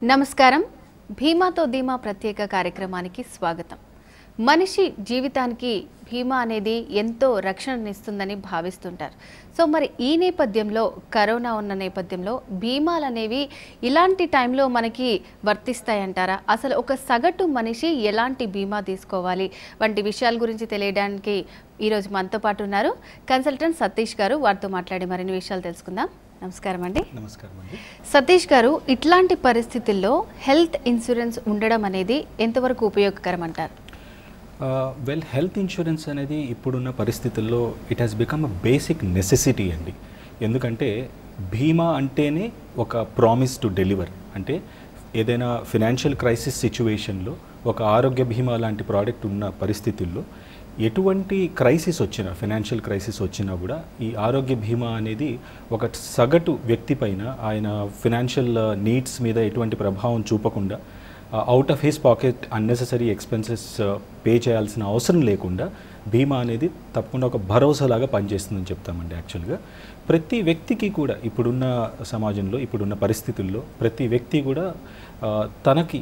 నమస్కారం భీమాతో ధీమా ప్రత్యేక కార్యక్రమానికి స్వాగతం. మనిషి జీవితానికి భీమా అనేది ఎంతో రక్షణనిస్తుందని భావిస్తుంటారు. సో మరి ఈ నేపథ్యంలో కరోనా ఉన్న నేపథ్యంలో భీమాలు అనేవి ఇలాంటి టైంలో మనకి వర్తిస్తాయంటారా? అసలు ఒక సగటు మనిషి ఎలాంటి భీమా తీసుకోవాలి వంటి విషయాల గురించి తెలియడానికి ఈరోజు మనతో పాటు ఉన్నారు కన్సల్టెంట్ సతీష్ గారు. వారితో మాట్లాడి మరిన్ని విషయాలు తెలుసుకుందాం. నమస్కారం అండి. నమస్కారం అండి. సతీష్ గారు, ఇట్లాంటి పరిస్థితుల్లో హెల్త్ ఇన్సూరెన్స్ ఉండడం అనేది ఎంతవరకు ఉపయోగకరం అంటారు? హెల్త్ ఇన్సూరెన్స్ అనేది ఇప్పుడున్న పరిస్థితుల్లో it has become a basic necessity అండి. ఎందుకంటే బీమా అంటేనే ఒక ప్రామిస్ టు డెలివర్. అంటే ఏదైనా ఫినాన్షియల్ క్రైసిస్ సిచ్యువేషన్లో ఒక ఆరోగ్య బీమా లాంటి ప్రోడక్ట్ ఉన్న పరిస్థితుల్లో ఎటువంటి క్రైసిస్ వచ్చినా, ఫైనాన్షియల్ క్రైసిస్ వచ్చినా కూడా ఈ ఆరోగ్య బీమా అనేది ఒక సగటు వ్యక్తి పైన ఆయన ఫినాన్షియల్ నీడ్స్ మీద ఎటువంటి ప్రభావం చూపకుండా out of his pocket unnecessary expenses pay చేయాల్సిన అవసరం లేకుండా బీమా అనేది తప్పకుండా ఒక భరోసాలాగా పనిచేస్తుందని చెప్తామండి. యాక్చువల్గా ప్రతి వ్యక్తికి కూడా ఇప్పుడున్న సమాజంలో, ఇప్పుడున్న పరిస్థితుల్లో ప్రతి వ్యక్తి కూడా తనకి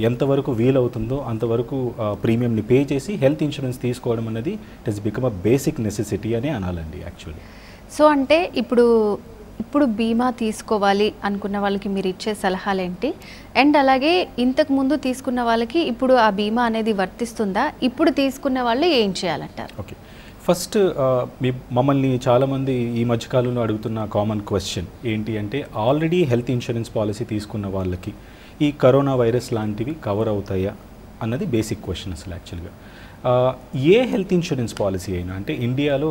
ఎంతవరకు వీలవుతుందో అంతవరకు ప్రీమియంని పే చేసి హెల్త్ ఇన్సూరెన్స్ తీసుకోవడం అనేది it has become a basic necessity అని అనాలండి యాక్చువల్లీ. సో అంటే ఇప్పుడు బీమా తీసుకోవాలి అనుకున్న వాళ్ళకి మీరు ఇచ్చే సలహాలు ఏంటి? అండ్ అలాగే ఇంతకు ముందు తీసుకున్న వాళ్ళకి ఇప్పుడు ఆ బీమా అనేది వర్తిస్తుందా? ఇప్పుడు తీసుకున్న వాళ్ళు ఏం చేయాలంటారు? ఓకే, ఫస్ట్ మమ్మల్ని చాలామంది ఈ మధ్యకాలంలో అడుగుతున్న కామన్ క్వశ్చన్ ఏంటి అంటే, ఆల్రెడీ హెల్త్ ఇన్సూరెన్స్ పాలసీ తీసుకున్న వాళ్ళకి ఈ కరోనా వైరస్ లాంటివి కవర్ అవుతాయా అన్నది బేసిక్ క్వశ్చన్ అసలు యాక్చువల్గా. ఏ హెల్త్ ఇన్సూరెన్స్ పాలసీ అయినా, అంటే ఇండియాలో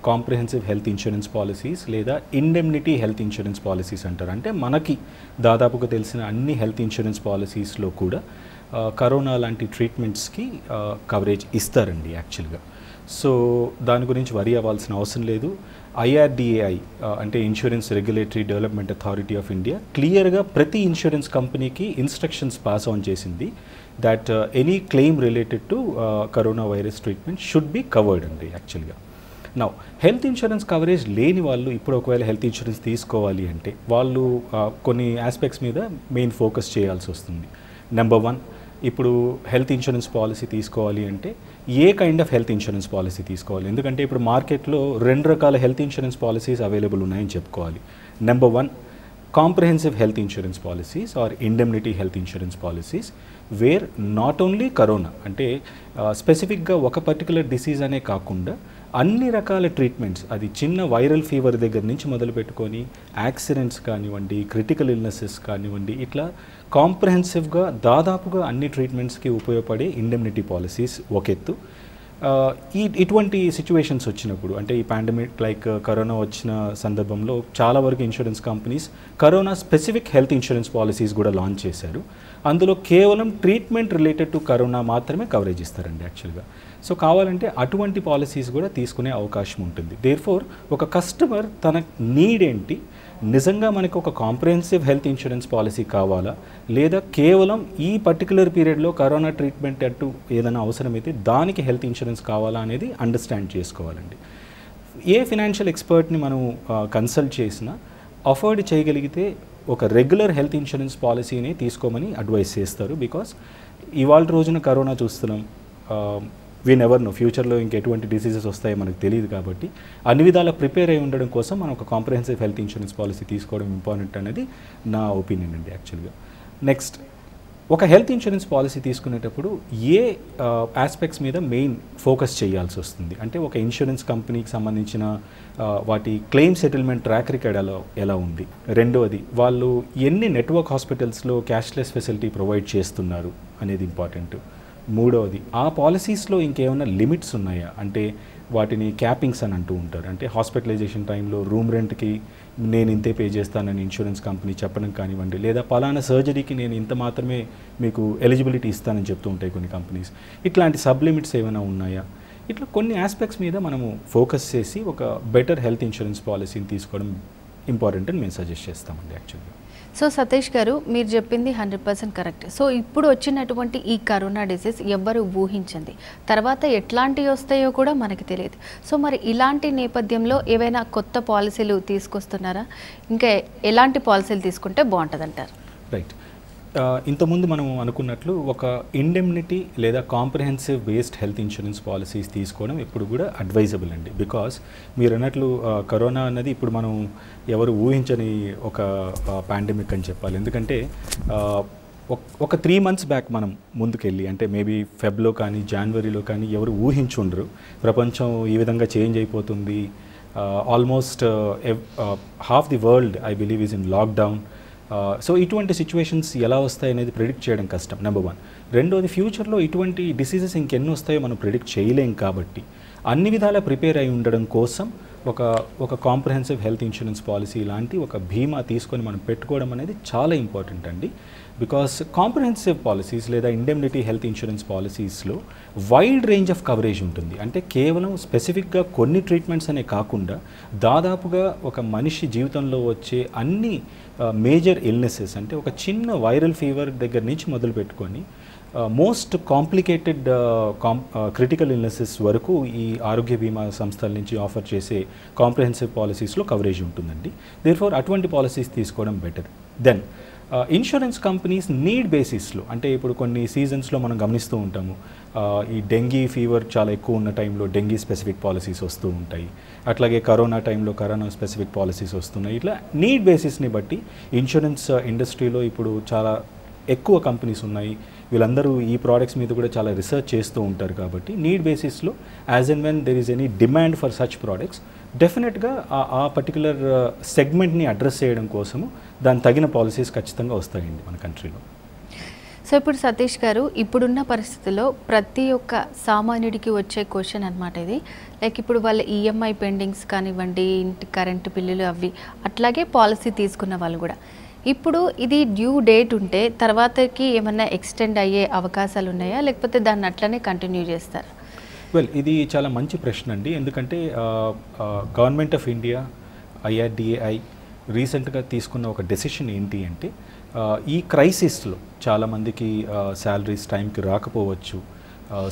కాంప్రిహెన్సివ్ హెల్త్ ఇన్సూరెన్స్ పాలసీస్ లేదా ఇండెమ్నిటీ హెల్త్ ఇన్సూరెన్స్ పాలసీస్ అంటారు. అంటే మనకి దాదాపుగా తెలిసిన అన్ని హెల్త్ ఇన్సూరెన్స్ పాలసీస్లో కూడా కరోనా లాంటి ట్రీట్మెంట్స్కి కవరేజ్ ఇస్తారండి యాక్చువల్గా. సో దాని గురించి వరి అవ్వాల్సిన అవసరం లేదు. IRDAI అంటే insurance regulatory development authority of India క్లియర్గా ప్రతి ఇన్సూరెన్స్ కంపెనీకి ఇన్స్ట్రక్షన్స్ పాస్ ఆన్ చేసింది that any claim related to corona virus treatment should be covered అండి యాక్చువల్గా. నౌ హెల్త్ ఇన్సూరెన్స్ కవరేజ్ లేని వాళ్ళు ఇప్పుడు ఒకవేళ హెల్త్ ఇన్సూరెన్స్ తీసుకోవాలి అంటే వాళ్ళు కొన్ని ఆస్పెక్ట్స్ మీద మెయిన్ ఫోకస్ చేయాల్సి వస్తుంది. నెంబర్ 1, ఇప్పుడు హెల్త్ ఇన్సూరెన్స్ పాలసీ తీసుకోవాలి అంటే ఏ kind of health insurance policy తీసుకోవాలి? ఎందుకంటే ఇప్పుడు మార్కెట్లో 2 రకాల హెల్త్ ఇన్సూరెన్స్ పాలసీస్ అవైలబుల్ ఉన్నాయని చెప్పుకోవాలి. Number 1, comprehensive health insurance policies or indemnity health insurance policies where not only corona అంటే స్పెసిఫిక్గా ఒక పర్టికులర్ డిసీజ్ అనే కాకుండా అన్ని రకాల ట్రీట్మెంట్స్, అది చిన్న వైరల్ ఫీవర్ దగ్గర నుంచి మొదలు పెట్టుకొని యాక్సిడెంట్స్ కానివ్వండి, క్రిటికల్ ఇల్నెసెస్ కానివ్వండి, ఇట్లా కాంప్రహెన్సివ్గా దాదాపుగా అన్ని ట్రీట్మెంట్స్కి ఉపయోగపడే ఇండెమ్నిటీ పాలసీస్ ఒక ఎత్తు. ఇటువంటి సిచ్యువేషన్స్ వచ్చినప్పుడు, అంటే ఈ పాండమిక్ లైక్ కరోనా వచ్చిన సందర్భంలో చాలా వరకు insurance companies corona specific health insurance policies కూడా లాంచ్ చేశారు. అందులో కేవలం ట్రీట్మెంట్ రిలేటెడ్ టు కరోనా మాత్రమే కవరేజ్ ఇస్తారండి యాక్చువల్గా. సో కావాలంటే అటువంటి పాలసీస్ కూడా తీసుకునే అవకాశం ఉంటుంది. దేర్ఫోర్ ఒక కస్టమర్ తన నీడ్ ఏంటి, నిజంగా మనకు ఒక కాంప్రహెన్సివ్ హెల్త్ ఇన్సూరెన్స్ పాలసీ కావాలా, లేదా కేవలం ఈ పర్టికులర్ పీరియడ్లో కరోనా ట్రీట్మెంట్ అంటూ ఏదైనా అవసరమైతే దానికి హెల్త్ ఇన్సూరెన్స్ కావాలా అనేది అండర్స్టాండ్ చేసుకోవాలండి. ఏ ఫినాన్షియల్ ఎక్స్పర్ట్ని మనం కన్సల్ట్ చేసినా అఫోర్డ్ చేయగలిగితే ఒక రెగ్యులర్ హెల్త్ ఇన్సూరెన్స్ పాలసీని తీసుకోమని అడ్వైస్ చేస్తారు. బికాస్ ఇవాళ రోజున కరోనా చూస్తున్నాం, వీ నెవర్ నో ఫ్యూచర్లో ఇంకెటువంటి డిసీజెస్ వస్తాయో మనకు తెలియదు. కాబట్టి అన్ని విధాలా ప్రిపేర్ అయి ఉండడం కోసం మనం ఒక కాంప్రహెన్సివ్ హెల్త్ ఇన్సూరెన్స్ పాలసీ తీసుకోవడం ఇంపార్టెంట్ అనేది నా ఒపీనియన్ అండి యాక్చువల్గా. నెక్స్ట్, ఒక హెల్త్ ఇన్సూరెన్స్ పాలసీ తీసుకునేటప్పుడు ఏ ఆస్పెక్ట్స్ మీద మెయిన్ ఫోకస్ చేయాల్సి వస్తుంది అంటే, ఒక ఇన్సూరెన్స్ కంపెనీకి సంబంధించిన వాటి క్లెయిమ్ సెటిల్మెంట్ ట్రాక్ రికార్డ్ ఎలా ఉంది, రెండవది వాళ్ళు ఎన్ని నెట్వర్క్ హాస్పిటల్స్లో క్యాష్లెస్ ఫెసిలిటీ ప్రొవైడ్ చేస్తున్నారు అనేది ఇంపార్టెంట్, మూడవది ఆ పాలసీస్లో ఇంకేమైనా లిమిట్స్ ఉన్నాయా, అంటే వాటిని క్యాపింగ్స్ అని అంటూ ఉంటారు. అంటే హాస్పిటలైజేషన్ టైంలో రూమ్ రెంట్కి నేను ఇంతే పే చేస్తానని ఇన్సూరెన్స్ కంపెనీ చెప్పడం కానివ్వండి, లేదా పలానా సర్జరీకి నేను ఇంత మాత్రమే మీకు ఎలిజిబిలిటీ ఇస్తానని చెప్తూ ఉంటాయి కొన్ని కంపెనీస్. ఇట్లాంటి సబ్ లిమిట్స్ ఏమైనా ఉన్నాయా, ఇట్లా కొన్ని ఆస్పెక్ట్స్ మీద మనము ఫోకస్ చేసి ఒక బెటర్ హెల్త్ ఇన్సూరెన్స్ పాలసీని తీసుకోవడం ఇంపార్టెంట్ అని మేము సజెస్ట్ చేస్తామండి యాక్చువల్గా. సో సతీష్ గారు, మీరు చెప్పింది 100% కరెక్ట్. సో ఇప్పుడు వచ్చినటువంటి ఈ కరోనా డిసీజ్ ఎవ్వరు ఊహించింది, తర్వాత ఎట్లాంటివి వస్తాయో కూడా మనకి తెలియదు. సో మరి ఇలాంటి నేపథ్యంలో ఏవైనా కొత్త పాలసీలు తీసుకొస్తున్నారా? ఇంకా ఎలాంటి పాలసీలు తీసుకుంటే బాగుంటుంది అంటారు? రైట్, ఇంతకుముందు మనం అనుకున్నట్లు ఒక ఇండెమ్నిటీ లేదా comprehensive based health insurance policies తీసుకోవడం ఎప్పుడు కూడా అడ్వైజబుల్ అండి. బికాస్ మీరు అన్నట్లు కరోనా అన్నది ఇప్పుడు మనం ఎవరు ఊహించని ఒక పాండమిక్ అని చెప్పాలి. ఎందుకంటే ఒక 3 months బ్యాక్ మనం ముందుకెళ్ళి అంటే మేబీ ఫెబ్లో కానీ జనవరిలో కానీ ఎవరు ఊహించుండరు ప్రపంచం ఈ విధంగా చేంజ్ అయిపోతుంది. Almost half the world I believe is in lockdown. So ఇటువంటి సిచ్యువేషన్స్ ఎలా వస్తాయి అనేది ప్రిడిక్ట్ చేయడం కష్టం, నెంబర్ 1. రెండోది, ఫ్యూచర్లో ఇటువంటి డిసీజెస్ ఇంకెన్ని వస్తాయో మనం ప్రిడిక్ట్ చేయలేం కాబట్టి అన్ని విధాలా ప్రిపేర్ అయి ఉండడం కోసం ఒక కాంప్రహెన్సివ్ హెల్త్ ఇన్సూరెన్స్ పాలసీ లాంటి ఒక బీమా తీసుకొని మనం పెట్టుకోవడం అనేది చాలా ఇంపార్టెంట్ అండి. బికాస్ కాంప్రహెన్సివ్ పాలసీస్ లేదా ఇండెమ్నిటీ హెల్త్ ఇన్సూరెన్స్ పాలసీస్లో వైడ్ రేంజ్ ఆఫ్ కవరేజ్ ఉంటుంది. అంటే కేవలం స్పెసిఫిక్గా కొన్ని ట్రీట్మెంట్స్ అనే కాకుండా దాదాపుగా ఒక మనిషి జీవితంలో వచ్చే అన్ని మేజర్ ఇల్నెసెస్, అంటే ఒక చిన్న వైరల్ ఫీవర్ దగ్గర నుంచి మొదలు పెట్టుకొని మోస్ట్ కాంప్లికేటెడ్ క్రిటికల్ ఇల్నెసెస్ వరకు ఈ ఆరోగ్య బీమా సంస్థల నుంచి ఆఫర్ చేసే కాంప్రహెన్సివ్ పాలసీస్లో కవరేజ్ ఉంటుందండి. దేర్ఫోర్ అటువంటి పాలసీస్ తీసుకోవడం better. Then insurance companies need బేసిస్లో, అంటే ఇప్పుడు కొన్ని సీజన్స్లో మనం గమనిస్తూ ఉంటాము ఈ డెంగీ ఫీవర్ చాలా ఎక్కువ ఉన్న టైంలో డెంగీ స్పెసిఫిక్ పాలసీస్ వస్తూ ఉంటాయి. అట్లాగే కరోనా టైంలో కరోనా స్పెసిఫిక్ పాలసీస్ వస్తున్నాయి. ఇట్లా నీడ్ బేసిస్ని బట్టి ఇన్సూరెన్స్ ఇండస్ట్రీలో ఇప్పుడు చాలా ఎక్కువ కంపెనీస్ ఉన్నాయి. వీళ్ళందరూ ఈ ప్రోడక్ట్స్ మీద కూడా చాలా రీసెర్చ్ చేస్తూ ఉంటారు. కాబట్టి నీడ్ బేసిస్లో as and when there is any demand for such products డెఫినెట్గా ఆ పర్టికులర్ సెగ్మెంట్ని అడ్రస్ చేయడం కోసము దాని తగిన పాలసీస్ ఖచ్చితంగా వస్తాయండి మన కంట్రీలో. సో ఇప్పుడు సతీష్ గారు, ఇప్పుడున్న పరిస్థితుల్లో ప్రతి ఒక్క సామాన్యుడికి వచ్చే క్వశ్చన్ అనమాట ఇది. లైక్ ఇప్పుడు వాళ్ళ ఈఎంఐ పెండింగ్స్ కానివ్వండి, ఇంటి కరెంటు బిల్లులు అవి, అట్లాగే పాలసీ తీసుకున్న వాళ్ళు కూడా ఇప్పుడు ఇది డ్యూ డేట్ ఉంటే తర్వాతకి ఏమన్నా ఎక్స్టెండ్ అయ్యే అవకాశాలు ఉన్నాయా, లేకపోతే దాన్ని అట్లనే కంటిన్యూ చేస్తారా? వెల్, ఇది చాలా మంచి ప్రశ్న అండి. ఎందుకంటే గవర్నమెంట్ ఆఫ్ ఇండియా, IRDAI రీసెంట్గా తీసుకున్న ఒక డెసిషన్ ఏంటి అంటే ఈ క్రైసిస్లో చాలామందికి శాలరీస్ టైంకి రాకపోవచ్చు,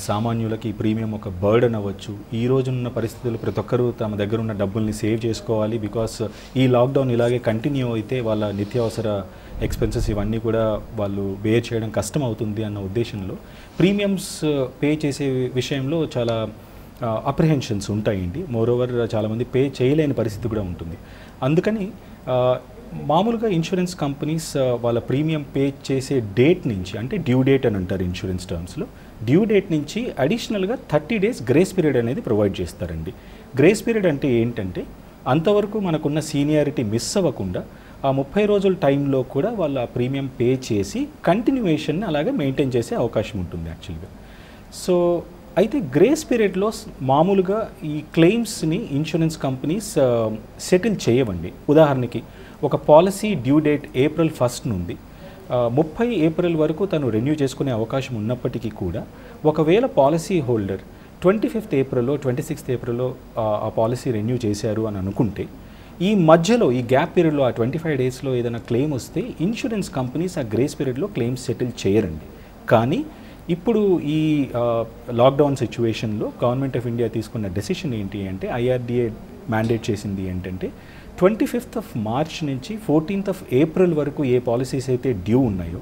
సామాన్యులకి ప్రీమియం ఒక బర్డెన్ అవ్వచ్చు. ఈ రోజున్న పరిస్థితుల్లో ప్రతి ఒక్కరూ తమ దగ్గర ఉన్న డబ్బుల్ని సేవ్ చేసుకోవాలి. బికాస్ ఈ లాక్డౌన్ ఇలాగే కంటిన్యూ అయితే వాళ్ళ నిత్యావసర ఎక్స్పెన్సెస్ ఇవన్నీ కూడా వాళ్ళు బేర్ చేయడం కష్టం అవుతుంది అన్న ఉద్దేశంలో ప్రీమియమ్స్ పే చేసే విషయంలో చాలా అప్రిహెన్షన్స్ ఉంటాయండి. మోరోవర్ చాలామంది పే చేయలేని పరిస్థితి కూడా ఉంటుంది. అందుకని మామూలుగా ఇన్సూరెన్స్ కంపెనీస్ వాళ్ళ ప్రీమియం పే చేసే డేట్ నుంచి, అంటే డ్యూ డేట్ అని అంటారు ఇన్సూరెన్స్ టర్మ్స్లో, డ్యూ డేట్ నుంచి అడిషనల్గా 30 days గ్రేస్ పీరియడ్ అనేది ప్రొవైడ్ చేస్తారండి. గ్రేస్ పీరియడ్ అంటే ఏంటంటే అంతవరకు మనకున్న సీనియారిటీ మిస్ అవ్వకుండా ఆ 30 రోజుల టైంలో కూడా వాళ్ళ ప్రీమియం పే చేసి కంటిన్యూయేషన్ అలాగే మెయింటైన్ చేసే అవకాశం ఉంటుంది యాక్చువల్గా. సో అయితే గ్రేస్ పీరియడ్లో మామూలుగా ఈ క్లెయిమ్స్ని ఇన్సూరెన్స్ కంపెనీస్ సెటిల్ చేయవండి. ఉదాహరణకి ఒక policy due date April 1st నుండి 30 April వరకు తను రెన్యూ చేసుకునే అవకాశం ఉన్నప్పటికీ కూడా ఒకవేళ policy holder 25th April 26th April ఆ పాలసీ రెన్యూ చేశారు అని అనుకుంటే ఈ మధ్యలో ఈ గ్యాప్ పీరియడ్లో ఆ 25 daysలో ఏదైనా క్లెయిమ్ వస్తే ఇన్సూరెన్స్ కంపెనీస్ ఆ గ్రేస్ పీరియడ్లో క్లెయిమ్స్ సెటిల్ చేయరండి. కానీ ఇప్పుడు ఈ లాక్డౌన్ సిచ్యువేషన్లో గవర్నమెంట్ ఆఫ్ ఇండియా తీసుకున్న డెసిషన్ ఏంటి అంటే IRDA మ్యాండేట్ చేసింది ఏంటంటే 25th March నుంచి 14th April వరకు ఏ పాలసీస్ అయితే డ్యూ ఉన్నాయో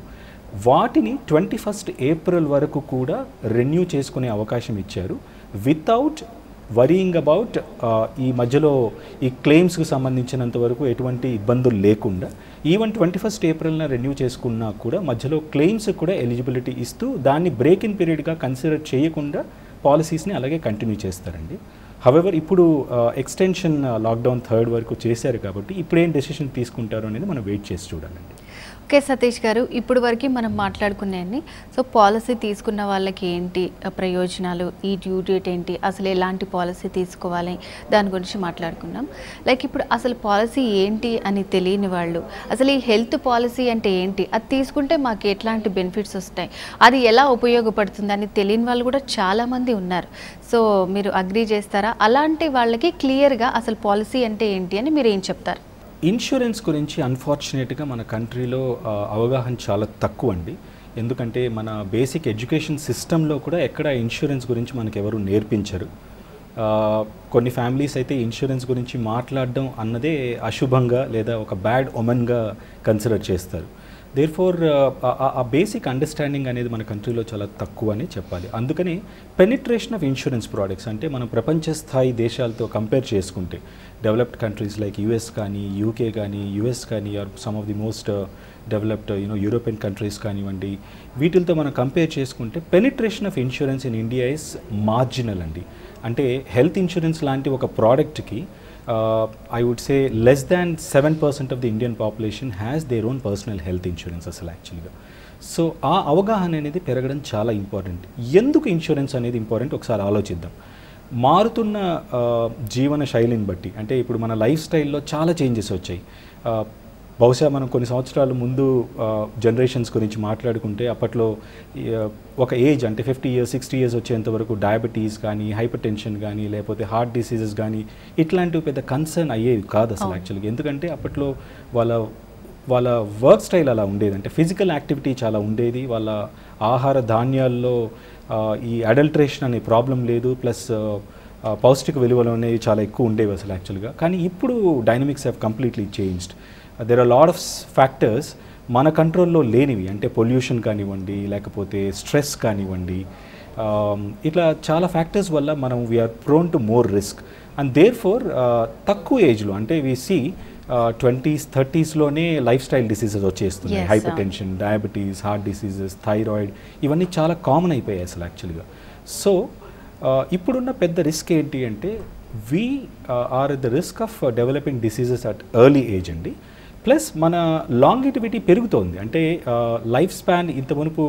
వాటిని 21st April వరకు కూడా రెన్యూ చేసుకునే అవకాశం ఇచ్చారు. వితౌట్ వరీయింగ్ అబౌట్ ఈ మధ్యలో ఈ క్లెయిమ్స్కి సంబంధించినంత వరకు ఎటువంటి ఇబ్బందులు లేకుండా ఈవెన్ 21st April రెన్యూ చేసుకున్నా కూడా మధ్యలో క్లెయిమ్స్ కూడా ఎలిజిబిలిటీ ఇస్తూ దాన్ని బ్రేక్ ఇన్ పీరియడ్గా కన్సిడర్ చేయకుండా పాలసీస్ని అలాగే కంటిన్యూ చేస్తారండి. హవెవర్ ఇప్పుడు ఎక్స్టెన్షన్ లాక్డౌన్ 3rd వరకు చేశారు కాబట్టి ఇప్పుడు ఏం డెసిషన్ తీసుకుంటారు అనేది మనం వెయిట్ చేసి చూడాలండి. ఓకే సతీష్ గారు, ఇప్పుడు వరకు మనం మాట్లాడుకున్నాయని, సో పాలసీ తీసుకున్న వాళ్ళకి ఏంటి ప్రయోజనాలు, ఈ డ్యూ డేట్ ఏంటి, అసలు ఎలాంటి పాలసీ తీసుకోవాలి దాని గురించి మాట్లాడుకున్నాం. లైక్ ఇప్పుడు అసలు పాలసీ ఏంటి అని తెలియని వాళ్ళు, అసలు ఈ హెల్త్ పాలసీ అంటే ఏంటి, అది తీసుకుంటే మాకు ఎట్లాంటి బెనిఫిట్స్ వస్తాయి, అది ఎలా ఉపయోగపడుతుంది అని తెలియని వాళ్ళు కూడా చాలామంది ఉన్నారు. సో మీరు అగ్రీ చేస్తారా? అలాంటి వాళ్ళకి క్లియర్గా అసలు పాలసీ అంటే ఏంటి అని మీరు ఏం చెప్తారు? ఇన్సూరెన్స్ గురించి అన్ఫార్చునేట్గా మన కంట్రీలో అవగాహన చాలా తక్కువ అండి. ఎందుకంటే మన బేసిక్ ఎడ్యుకేషన్ సిస్టంలో కూడా ఎక్కడ ఇన్సూరెన్స్ గురించి మనకు ఎవరు నేర్పించరు. కొన్ని ఫ్యామిలీస్ అయితే ఇన్సూరెన్స్ గురించి మాట్లాడడం అన్నదే అశుభంగా లేదా ఒక బ్యాడ్ ఒమెన్గా కన్సిడర్ చేస్తారు. దేర్ ఫోర్ ఆ బేసిక్ అండర్స్టాండింగ్ అనేది మన కంట్రీలో చాలా తక్కువ అని చెప్పాలి. అందుకని పెనిట్రేషన్ ఆఫ్ ఇన్సూరెన్స్ ప్రోడక్ట్స్ అంటే మనం ప్రపంచ స్థాయి దేశాలతో కంపేర్ చేసుకుంటే డెవలప్డ్ కంట్రీస్ లైక్ యుఎస్ కానీ, యూకే కానీ, యుఎస్ కానీ, or some of the most developed European countries కానివ్వండి, వీటితో మనం కంపేర్ చేసుకుంటే penetration of insurance in India is marginal అండి. అంటే హెల్త్ ఇన్సూరెన్స్ లాంటి ఒక ప్రోడక్ట్కి I would say less than 7% of the Indian population has their own personal health insurance అసలు యాక్చువల్గా. సో ఆ అవగాహన అనేది పెరగడం చాలా ఇంపార్టెంట్. ఎందుకు ఇన్సూరెన్స్ అనేది ఇంపార్టెంట్ ఒకసారి ఆలోచిద్దాం. మారుతున్న జీవన శైలిని బట్టి, అంటే ఇప్పుడు మన లైఫ్ స్టైల్లో చాలా చేంజెస్ వచ్చాయి. బహుశా మనం కొన్ని సంవత్సరాల ముందు జనరేషన్స్ గురించి మాట్లాడుకుంటే అప్పట్లో ఒక ఏజ్ అంటే 50 years 60 years వచ్చేంత వరకు డయాబెటీస్ కానీ, హైపర్ టెన్షన్ కానీ, లేకపోతే హార్ట్ డిసీజెస్ కానీ ఇట్లాంటివి పెద్ద కన్సర్న్ అయ్యేవి కాదు అసలు యాక్చువల్గా. ఎందుకంటే అప్పట్లో వాళ్ళ వర్క్ స్టైల్ అలా ఉండేది, అంటే ఫిజికల్ యాక్టివిటీ చాలా ఉండేది, వాళ్ళ ఆహార ధాన్యాల్లో ఈ అడల్ట్రేషన్ అనే ప్రాబ్లం లేదు, ప్లస్ పౌష్టిక విలువలు అనేవి చాలా ఎక్కువ ఉండేవి అసలు యాక్చువల్గా. కానీ ఇప్పుడు dynamics have completely changed. There are lot of factors మన కంట్రోల్లో లేనివి, అంటే పొల్యూషన్ కానివ్వండి, లేకపోతే స్ట్రెస్ కానివ్వండి, ఇట్లా చాలా ఫ్యాక్టర్స్ వల్ల మనం we are prone to more risk. And therefore తక్కువ ఏజ్లో, అంటే వీ సీ 20s 30sలోనే లైఫ్ స్టైల్ డిసీజెస్ వచ్చేస్తున్నాయి. Hypertension, diabetes, heart diseases, thyroid, ఇవన్నీ చాలా కామన్ అయిపోయాయి అసలు యాక్చువల్గా. సో ఇప్పుడున్న పెద్ద రిస్క్ ఏంటి అంటే we are at the risk of developing diseases at early age అండి. ప్లస్ మన లాంగిటివిటీ పెరుగుతోంది, అంటే లైఫ్ స్పాన్ ఇంత మునుపు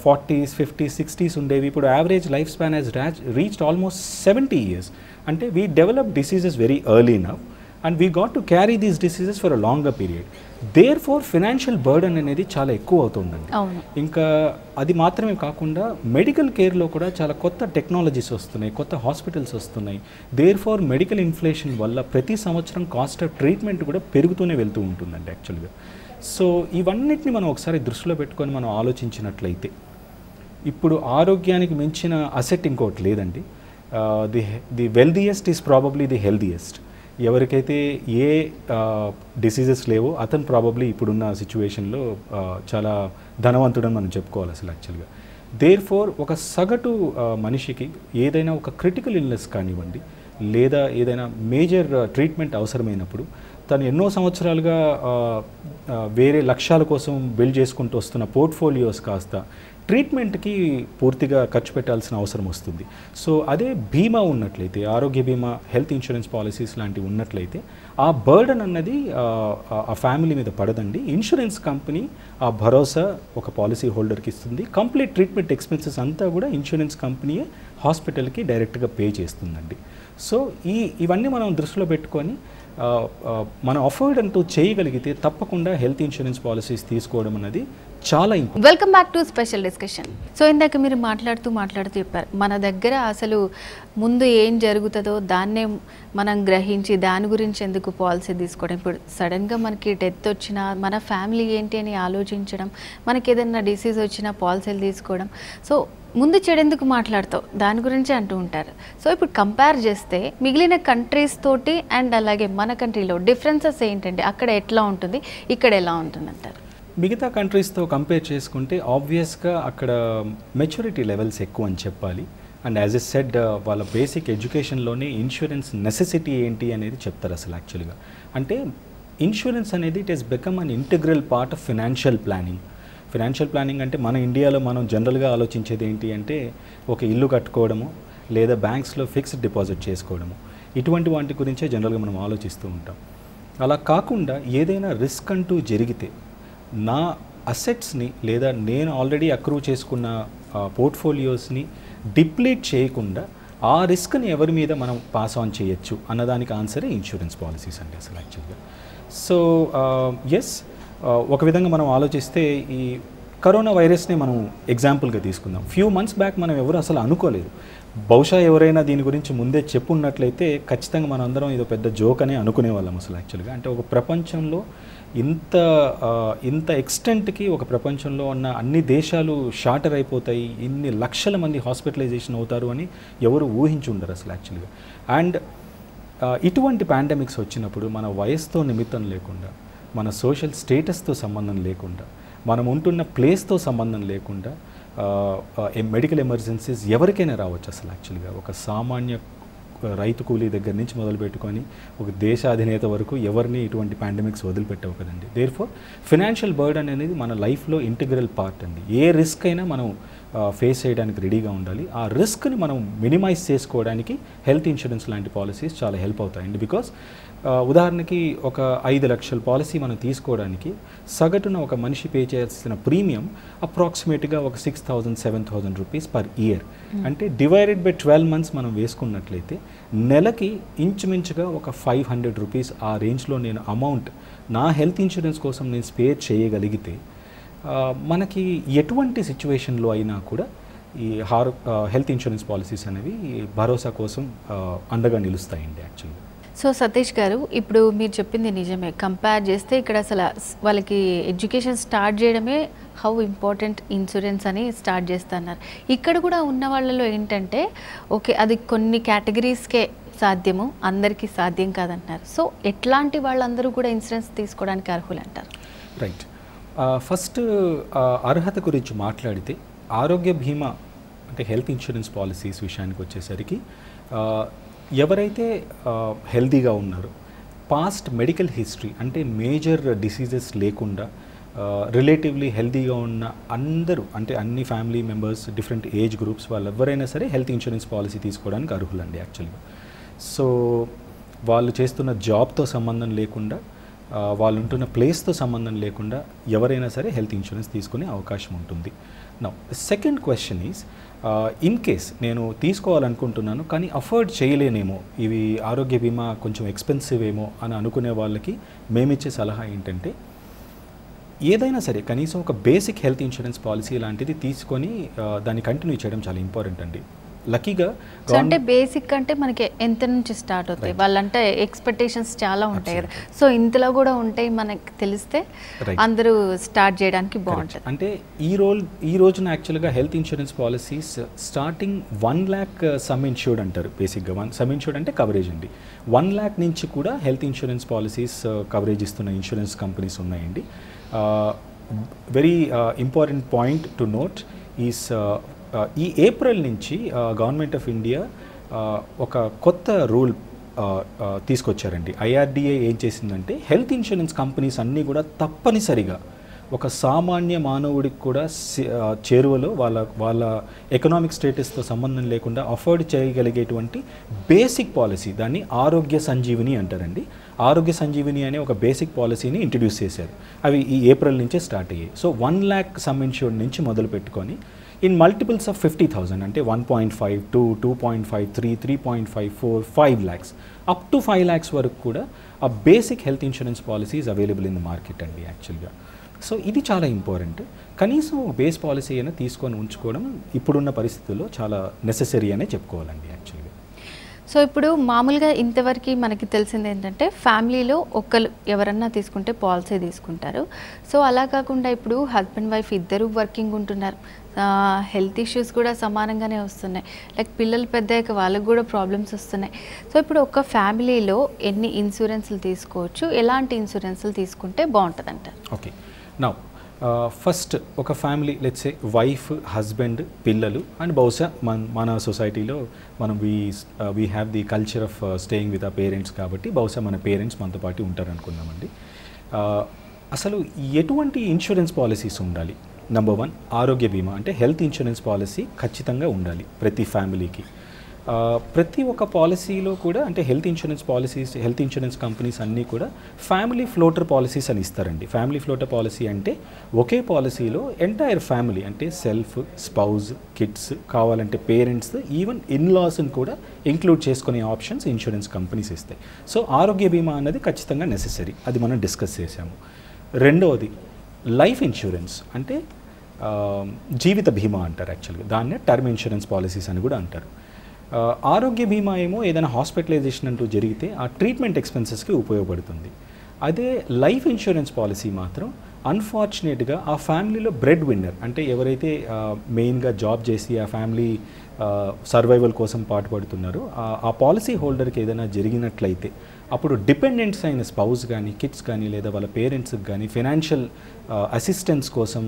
40s 50s 60s ఉండేవి, ఇప్పుడు average life span has reached almost 70 years. అంటే we develop diseases very early now and we got to carry these diseases for a longer period. Therefore financial burden అనేది చాలా ఎక్కువ అవుతుందండి. ఇంకా అది మాత్రమే కాకుండా మెడికల్ కేర్లో కూడా చాలా కొత్త టెక్నాలజీస్ వస్తున్నాయి, కొత్త హాస్పిటల్స్ వస్తున్నాయి. దేర్ ఫోర్ మెడికల్ ఇన్ఫ్లేషన్ వల్ల ప్రతి సంవత్సరం కాస్ట్ ఆఫ్ ట్రీట్మెంట్ కూడా పెరుగుతూనే వెళ్తూ ఉంటుందండి యాక్చువల్గా. సో ఇవన్నిటిని మనం ఒకసారి దృష్టిలో పెట్టుకొని మనం ఆలోచించినట్లయితే ఇప్పుడు ఆరోగ్యానికి మించిన అసెట్ ఇంకోటి లేదండి. The wealthiest is probably the healthiest. ఎవరికైతే ఏ డిసీజెస్ లేవో అతను ప్రాబబ్లీ ఇప్పుడున్న సిచ్యువేషన్లో చాలా ధనవంతుడని మనం చెప్పుకోవాలి అసలు యాక్చువల్గా. దేర్ ఫోర్ ఒక సగటు మనిషికి ఏదైనా ఒక క్రిటికల్ ఇల్నెస్ కానివ్వండి, లేదా ఏదైనా మేజర్ ట్రీట్మెంట్ అవసరమైనప్పుడు తను ఎన్నో సంవత్సరాలుగా వేరే లక్ష్యాల కోసం బిల్డ్ చేసుకుంటూ వస్తున్న పోర్ట్ఫోలియోస్ కాస్త ట్రీట్మెంట్కి పూర్తిగా ఖర్చు పెట్టాల్సిన అవసరం వస్తుంది. సో అదే బీమా ఉన్నట్లయితే, ఆరోగ్య బీమా, హెల్త్ ఇన్సూరెన్స్ పాలసీస్ లాంటివి ఉన్నట్లయితే ఆ బర్డన్ అన్నది ఆ ఫ్యామిలీ మీద పడదండి. ఇన్సూరెన్స్ కంపెనీ ఆ భరోసా ఒక పాలసీ హోల్డర్కి ఇస్తుంది. కంప్లీట్ ట్రీట్మెంట్ ఎక్స్పెన్సెస్ అంతా కూడా ఇన్సూరెన్స్ కంపెనీయే హాస్పిటల్కి డైరెక్ట్గా పే చేస్తుందండి. సో ఇవన్నీ మనం దృష్టిలో పెట్టుకొని మనం అఫోర్డ్ అంటూ చేయగలిగితే తప్పకుండా హెల్త్ ఇన్సూరెన్స్ పాలసీస్ తీసుకోవడం అనేది చాలా important. Welcome back to special discussion. So ఇందాక మీరు మాట్లాడుతూ చెప్పారు, మన దగ్గర అసలు ముందు ఏం జరుగుతుందో దాన్నే మనం గ్రహించి దాని గురించి ఎందుకు పాలసీ తీసుకోవడం. ఇప్పుడు సడన్గా మనకి డెత్ వచ్చినా మన ఫ్యామిలీ ఏంటి అని ఆలోచించడం, మనకి ఏదైనా డిసీజ్ వచ్చినా పాలసీలు తీసుకోవడం. సో ముందు చెడెందుకు మాట్లాడతావు దాని గురించి అంటూ ఉంటారు. సో ఇప్పుడు కంపేర్ చేస్తే మిగిలిన కంట్రీస్ తోటి అండ్ అలాగే మన కంట్రీలో డిఫరెన్సెస్ ఏంటంటే అక్కడ ఎట్లా ఉంటుంది, ఇక్కడ ఎలా ఉంటుంది అంటారు? మిగతా కంట్రీస్తో కంపేర్ చేసుకుంటే ఆబ్వియస్గా అక్కడ మెచ్యూరిటీ లెవెల్స్ ఎక్కువ అని చెప్పాలి. అండ్ యాజ్ ఎ సెడ్ వాళ్ళ బేసిక్ ఎడ్యుకేషన్లోనే ఇన్సూరెన్స్ నెసెసిటీ ఏంటి అనేది చెప్తారు అసలు యాక్చువల్గా. అంటే ఇన్సూరెన్స్ అనేది it has become an integral part of financial planning. Financial planning అంటే మన ఇండియాలో మనం జనరల్గా ఆలోచించేది ఏంటి అంటే ఒక ఇల్లు కట్టుకోవడము, లేదా బ్యాంక్స్లో ఫిక్స్డ్ డిపాజిట్ చేసుకోవడము, ఇటువంటి వాటి గురించే జనరల్గా మనం ఆలోచిస్తూ ఉంటాం. అలా కాకుండా ఏదైనా రిస్క్ అంటూ జరిగితే నా అసెట్స్ని లేదా నేను ఆల్రెడీ అక్రూ చేసుకున్న పోర్ట్ఫోలియోస్ని డిప్లీట్ చేయకుండా ఆ రిస్క్ని ఎవరి మీద మనం పాస్ ఆన్ చేయొచ్చు అన్నదానికి ఆన్సరే ఇన్సూరెన్స్ పాలసీస్ అండి అసలు యాక్చువల్గా. సో ఎస్, ఒక విధంగా మనం ఆలోచిస్తే ఈ కరోనా వైరస్ని మనం ఎగ్జాంపుల్గా తీసుకుందాం. ఫ్యూ మంత్స్ బ్యాక్ మనం ఎవరు అసలు అనుకోలేదు. బహుశా ఎవరైనా దీని గురించి ముందే చెప్పున్నట్లయితే ఖచ్చితంగా మనం అందరం ఇది పెద్ద జోక్ అనే అనుకునేవాళ్ళం అసలు యాక్చువల్గా. అంటే ఒక ప్రపంచంలో ఇంత ఎక్స్టెంట్కి ఒక ప్రపంచంలో ఉన్న అన్ని దేశాలు షార్టర్ అయిపోతాయి, ఇన్ని లక్షల మంది హాస్పిటలైజేషన్ అవుతారు అని ఎవరు ఊహించి ఉండరు అసలు యాక్చువల్గా. అండ్ ఇటువంటి పాండమిక్స్ వచ్చినప్పుడు మన వయసుతో నిమిత్తం లేకుండా, మన సోషల్ స్టేటస్తో సంబంధం లేకుండా మనం ఉంటున్న ప్లేస్తో సంబంధం లేకుండా మెడికల్ ఎమర్జెన్సీస్ ఎవరికైనా రావచ్చు అసలు యాక్చువల్గా. ఒక సామాన్య రైతు కూలీ దగ్గర నుంచి మొదలు పెట్టుకొని ఒక దేశాధినేత వరకు ఎవరిని ఇటువంటి పాండమిక్స్ వదిలిపెట్టవు కదండి. దేర్ఫోర్ ఫినాన్షియల్ బర్డెన్ అనేది మన లైఫ్లో ఇంటిగ్రల్ పార్ట్ అండి. ఏ రిస్క్ అయినా మనం ఫేస్ చేయడానికి రెడీగా ఉండాలి. ఆ రిస్క్ని మనం మినిమైజ్ చేసుకోవడానికి హెల్త్ ఇన్సూరెన్స్ లాంటి పాలసీస్ చాలా హెల్ప్ అవుతాయండి. బికాస్ ఉదాహరణకి ఒక 5 లక్షల పాలసీ మనం తీసుకోవడానికి సగటున ఒక మనిషి పే చేయాల్సిన ప్రీమియం అప్రాక్సిమేట్గా ఒక 6,000-7,000 రూపీస్ పర్ ఇయర్. అంటే డివైడెడ్ బై 12 మంత్స్ మనం వేసుకున్నట్లయితే నెలకి ఇంచుమించుగా ఒక 500 రూపీస్ ఆ రేంజ్లో నేను అమౌంట్ నా హెల్త్ ఇన్సూరెన్స్ కోసం నేను స్పేర్ చేయగలిగితే మనకి ఎటువంటి సిచ్యువేషన్లో అయినా కూడా ఈ హెల్త్ ఇన్సూరెన్స్ పాలసీస్ అనేవి భరోసా కోసం అండగా నిలుస్తాయండి యాక్చువల్లీ. సో సతీష్ గారు, ఇప్పుడు మీరు చెప్పింది నిజమే. కంపేర్ చేస్తే ఇక్కడ అసలు వాళ్ళకి ఎడ్యుకేషన్ స్టార్ట్ చేయడమే హౌ ఇంపార్టెంట్ ఇన్సూరెన్స్ అని స్టార్ట్ చేస్తున్నారు. ఇక్కడ కూడా ఉన్న వాళ్ళలో ఏంటంటే ఓకే అది కొన్ని కేటగిరీస్కే సాధ్యము, అందరికీ సాధ్యం కాదంటున్నారు. సో ఎట్లాంటి వాళ్ళందరూ కూడా ఇన్సూరెన్స్ తీసుకోవడానికి అర్హులు అంటారు? రైట్. ఫస్ట్ అర్హత గురించి మాట్లాడితే ఆరోగ్య బీమా అంటే హెల్త్ ఇన్సూరెన్స్ పాలసీస్ విషయానికి వచ్చేసరికి ఎవరైతే హెల్తీగా ఉన్నారో, పాస్ట్ మెడికల్ హిస్టరీ అంటే మేజర్ డిసీజెస్ లేకుండా రిలేటివ్లీ హెల్తీగా ఉన్న అందరూ అంటే అన్ని family members different age groups వాళ్ళు ఎవరైనా సరే హెల్త్ ఇన్సూరెన్స్ పాలసీ తీసుకోవడానికి అర్హులండి యాక్చువల్గా. సో వాళ్ళు చేస్తున్న జాబ్తో సంబంధం లేకుండా, వాళ్ళు ఉంటున్న ప్లేస్తో సంబంధం లేకుండా ఎవరైనా సరే హెల్త్ ఇన్సూరెన్స్ తీసుకునే అవకాశం ఉంటుంది. Now second question is, in case నేను తీసుకోవాలనుకుంటున్నాను కానీ అఫోర్డ్ చేయలేనేమో, ఇవి ఆరోగ్య బీమా కొంచెం ఎక్స్పెన్సివ్ ఏమో అని అనుకునే వాళ్ళకి మేమిచ్చే సలహా ఏంటంటే ఏదైనా సరే కనీసం ఒక బేసిక్ హెల్త్ ఇన్సూరెన్స్ పాలసీ లాంటిది తీసుకొని దాన్ని కంటిన్యూ చేయడం చాలా ఇంపార్టెంట్ అండి. లక్కీగా అంటే బేసిక్ అంటే మనకి ఎంత నుంచి స్టార్ట్ అవుతాయి? వాళ్ళంటే ఎక్స్పెక్టేషన్స్ చాలా ఉంటాయి కదా. సో ఇంతలో కూడా ఉంటాయి మనకి తెలిస్తే అందరూ స్టార్ట్ చేయడానికి బాగుంటుంది. అంటే ఈ రోజున యాక్చువల్గా health insurance policies starting 1 lakh some insured అంటారు. బేసిక్గా సమ్ ఇన్సూర్డ్ అంటే కవరేజ్ అండి. 1 lakh నుంచి కూడా హెల్త్ ఇన్సూరెన్స్ పాలసీస్ కవరేజ్ ఇస్తున్న ఇన్సూరెన్స్ కంపెనీస్ ఉన్నాయండి. Very important point to note is ఈ ఏప్రిల్ నుంచి గవర్నమెంట్ ఆఫ్ ఇండియా ఒక కొత్త రూల్ తీసుకొచ్చారండి. ఐఆర్డిఏ ఏం చేసిందంటే హెల్త్ ఇన్సూరెన్స్ కంపెనీస్ అన్నీ కూడా తప్పనిసరిగా ఒక సామాన్య మానవుడికి కూడా చేరువలో వాళ్ళ ఎకనామిక్ స్టేటస్తో సంబంధం లేకుండా అఫోర్డ్ చేయగలిగేటువంటి బేసిక్ పాలసీ, దాన్ని ఆరోగ్య సంజీవిని అంటారండి. ఆరోగ్య సంజీవిని అనే ఒక బేసిక్ పాలసీని ఇంట్రడ్యూస్ చేశారు. అవి ఈ ఏప్రిల్ నుంచే స్టార్ట్ అయ్యాయి. సో 1 lakh సమ్ ఇన్సూర్డ్ నుంచి మొదలు పెట్టుకొని ఇన్ మల్టిపుల్స్ ఆఫ్ 50,000 అంటే 1.5, 2, 2.5, 3, 3.5, 4, 5 lakhs అప్ టు 5 lakhs వరకు కూడా ఆ basic health insurance policy is available in the market అండి యాక్చువల్గా. సో ఇది చాలా ఇంపార్టెంట్. కనీసం బేస్ పాలసీ అయినా తీసుకొని ఉంచుకోవడం ఇప్పుడున్న పరిస్థితుల్లో చాలా నెసెసరీ అనే చెప్పుకోవాలండి యాక్చువల్గా. సో ఇప్పుడు మామూలుగా ఇంతవరకు మనకి తెలిసింది ఏంటంటే ఫ్యామిలీలో ఒకరు ఎవరన్నా తీసుకుంటే పాలసీ తీసుకుంటారు. సో అలా కాకుండా ఇప్పుడు హస్బెండ్ వైఫ్ ఇద్దరు వర్కింగ్ ఉంటున్నారు, హెల్త్ ఇష్యూస్ కూడా సమానంగానే వస్తున్నాయి, లైక్ పిల్లలు పెద్దయ్యాక వాళ్ళకి కూడా ప్రాబ్లమ్స్ వస్తున్నాయి. సో ఇప్పుడు ఒక ఫ్యామిలీలో ఎన్ని ఇన్సూరెన్స్లు తీసుకోవచ్చు, ఎలాంటి ఇన్సూరెన్స్లు తీసుకుంటే బాగుంటుంది అంటారు? ఓకే, నౌ ఫస్ట్ ఒక family let's say wife, husband, పిల్లలు అండ్ బహుశా మన సొసైటీలో మనం we have the culture of staying with ఆ పేరెంట్స్ కాబట్టి బహుశా మన పేరెంట్స్ మనతో పాటు ఉంటారు అనుకున్నామండి. అసలు ఎటువంటి ఇన్సూరెన్స్ పాలసీస్ ఉండాలి? నెంబర్ 1 ఆరోగ్య బీమా అంటే హెల్త్ ఇన్సూరెన్స్ పాలసీ ఖచ్చితంగా ఉండాలి ప్రతి ఫ్యామిలీకి. ప్రతి ఒక్క పాలసీలో కూడా అంటే హెల్త్ ఇన్సూరెన్స్ కంపెనీస్ అన్నీ కూడా ఫ్యామిలీ ఫ్లోటర్ పాలసీస్ అని ఇస్తారండి. ఫ్యామిలీ ఫ్లోటర్ పాలసీ అంటే ఒకే పాలసీలో ఎంటైర్ ఫ్యామిలీ అంటే సెల్ఫ్, స్పౌజ్, కిడ్స్, కావాలంటే పేరెంట్స్, ఈవెన్ ఇన్లాస్ని కూడా ఇంక్లూడ్ చేసుకునే ఆప్షన్స్ ఇన్సూరెన్స్ కంపెనీస్ ఇస్తాయి. సో ఆరోగ్య బీమా అన్నది ఖచ్చితంగా నెసెసరీ, అది మనం డిస్కస్ చేసాము. రెండవది లైఫ్ ఇన్సూరెన్స్ అంటే జీవిత బీమా అంటారు యాక్చువల్గా, దాన్నే టర్మ్ ఇన్సూరెన్స్ పాలసీస్ అని కూడా అంటారు. ఆరోగ్య బీమా ఏమో ఏదైనా హాస్పిటలైజేషన్ అంటూ జరిగితే ఆ ట్రీట్మెంట్ ఎక్స్పెన్సెస్కి ఉపయోగపడుతుంది. అదే లైఫ్ ఇన్సూరెన్స్ పాలసీ మాత్రం అన్ఫార్చునేట్గా ఆ ఫ్యామిలీలో బ్రెడ్ విన్నర్ అంటే ఎవరైతే మెయిన్గా జాబ్ చేసి ఆ ఫ్యామిలీ సర్వైవల్ కోసం పాటుపడుతున్నారో ఆ పాలసీ హోల్డర్కి ఏదైనా జరిగినట్లయితే అప్పుడు డిపెండెంట్స్ అయిన స్పౌస్ కానీ కిడ్స్ కానీ లేదా వాళ్ళ పేరెంట్స్కి కానీ ఫైనాన్షియల్ అసిస్టెన్స్ కోసం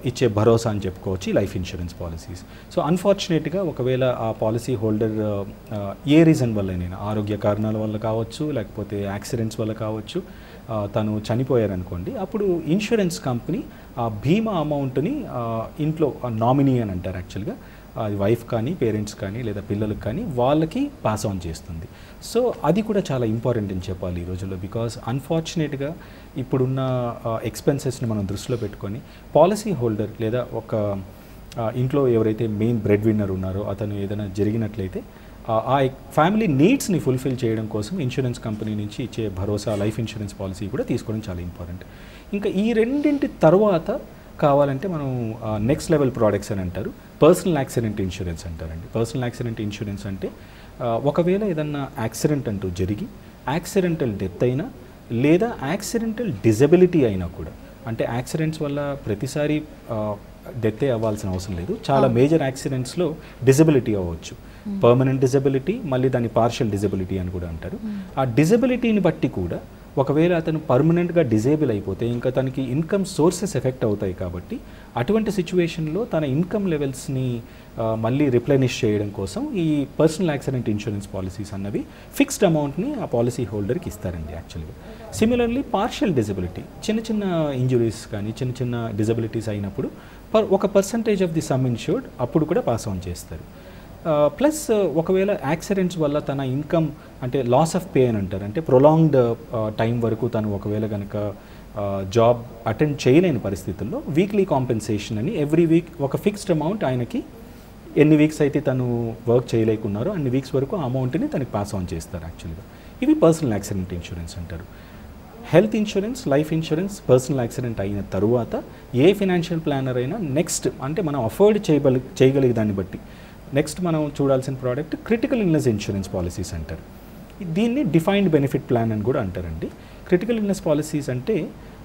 ఇచ్చే భరోసా అని చెప్పుకోవచ్చు లైఫ్ ఇన్సూరెన్స్ పాలసీస్. సో అన్ఫార్చునేట్గా ఒకవేళ ఆ పాలసీ హోల్డర్ ఏ రీజన్ వల్లనైనా ఆరోగ్య కారణాల వల్ల కావచ్చు లేకపోతే యాక్సిడెంట్స్ వల్ల కావచ్చు తను చనిపోయారనుకోండి, అప్పుడు ఇన్సూరెన్స్ కంపెనీ ఆ బీమా అమౌంట్ని ఇంట్లో నామినీ అని అంటారు యాక్చువల్గా, అది వైఫ్ కానీ పేరెంట్స్ కానీ లేదా పిల్లలకు కానీ వాళ్ళకి పాస్ ఆన్ చేస్తుంది. సో అది కూడా చాలా ఇంపార్టెంట్ అని చెప్పాలి ఈ రోజుల్లో. బికాస్ అన్ఫార్చునేట్గా ఇప్పుడున్న ఎక్స్పెన్సెస్ని మనం దృష్టిలో పెట్టుకొని పాలసీ హోల్డర్ లేదా ఒక ఇంట్లో ఎవరైతే మెయిన్ బ్రెడ్ విన్నర్ ఉన్నారో అతను ఏదైనా జరిగినట్లయితే ఆ ఫ్యామిలీ నీడ్స్ని ఫుల్ఫిల్ చేయడం కోసం ఇన్సూరెన్స్ కంపెనీ నుంచి ఇచ్చే భరోసా లైఫ్ ఇన్సూరెన్స్ పాలసీ కూడా తీసుకోవడం చాలా ఇంపార్టెంట్. ఇంకా ఈ రెండింటి తర్వాత కావాలంటే మనం నెక్స్ట్ లెవెల్ ప్రోడక్ట్స్ అని అంటారు, పర్సనల్ యాక్సిడెంట్ ఇన్సూరెన్స్ అంటారండి. పర్సనల్ యాక్సిడెంట్ ఇన్సూరెన్స్ అంటే ఒకవేళ ఏదన్నా యాక్సిడెంట్ అంటూ జరిగి యాక్సిడెంటల్ డెత్ అయినా లేదా యాక్సిడెంటల్ డిజబిలిటీ అయినా కూడా, అంటే యాక్సిడెంట్స్ వల్ల ప్రతిసారి డెత్తే అవ్వాల్సిన అవసరం లేదు, చాలా మేజర్ యాక్సిడెంట్స్లో డిజబిలిటీ అవ్వచ్చు, పర్మనెంట్ డిజబిలిటీ మళ్ళీ దాన్ని పార్షియల్ డిజబిలిటీ అని కూడా అంటారు. ఆ డిజబిలిటీని బట్టి కూడా ఒకవేళ అతను పర్మనెంట్గా డిజేబుల్ అయిపోతే ఇంకా తనకి ఇన్కమ్ సోర్సెస్ ఎఫెక్ట్ అవుతాయి కాబట్టి అటువంటి సిచ్యువేషన్లో తన ఇన్కమ్ లెవెల్స్ని మళ్ళీ రిప్లెనిష్ చేయడం కోసం ఈ పర్సనల్ యాక్సిడెంట్ ఇన్సూరెన్స్ పాలసీస్ అన్నవి ఫిక్స్డ్ అమౌంట్ని ఆ పాలసీ హోల్డర్కి ఇస్తారండి యాక్చువల్గా. సిమిలర్లీ పార్షియల్ డిజబిలిటీ, చిన్న చిన్న ఇంజురీస్ కానీ చిన్న చిన్న డిజబిలిటీస్ అయినప్పుడు ఒక percentage of the some insured అప్పుడు కూడా పాస్ ఆన్ చేస్తారు. ప్లస్ ఒకవేళ యాక్సిడెంట్స్ వల్ల తన ఇన్కమ్ అంటే లాస్ ఆఫ్ పే అని అంటారు, అంటే ప్రొలాంగ్డ్ టైం వరకు తను ఒకవేళ కనుక జాబ్ అటెండ్ చేయలేని పరిస్థితుల్లో వీక్లీ కాంపెన్సేషన్ అని ఎవ్రీ వీక్ ఒక ఫిక్స్డ్ అమౌంట్ ఆయనకి ఎన్ని వీక్స్ అయితే తను వర్క్ చేయలేకున్నారో అన్ని వీక్స్ వరకు ఆ అమౌంట్ని తనకి పాస్ ఆన్ చేస్తారు యాక్చువల్గా. ఇవి పర్సనల్ యాక్సిడెంట్ ఇన్సూరెన్స్ అంటారు. Health insurance, life insurance, personal accident అయిన తరువాత ఏ ఫినాన్షియల్ ప్లానర్ అయినా నెక్స్ట్ అంటే మనం అఫోర్డ్ చేయగలిగే దాన్ని బట్టి నెక్స్ట్ మనం చూడాల్సిన product critical illness insurance policies అంటారు. దీన్ని డిఫైన్డ్ బెనిఫిట్ ప్లాన్ అని కూడా అంటారండి. క్రిటికల్ ఇల్నెస్ పాలసీస్ అంటే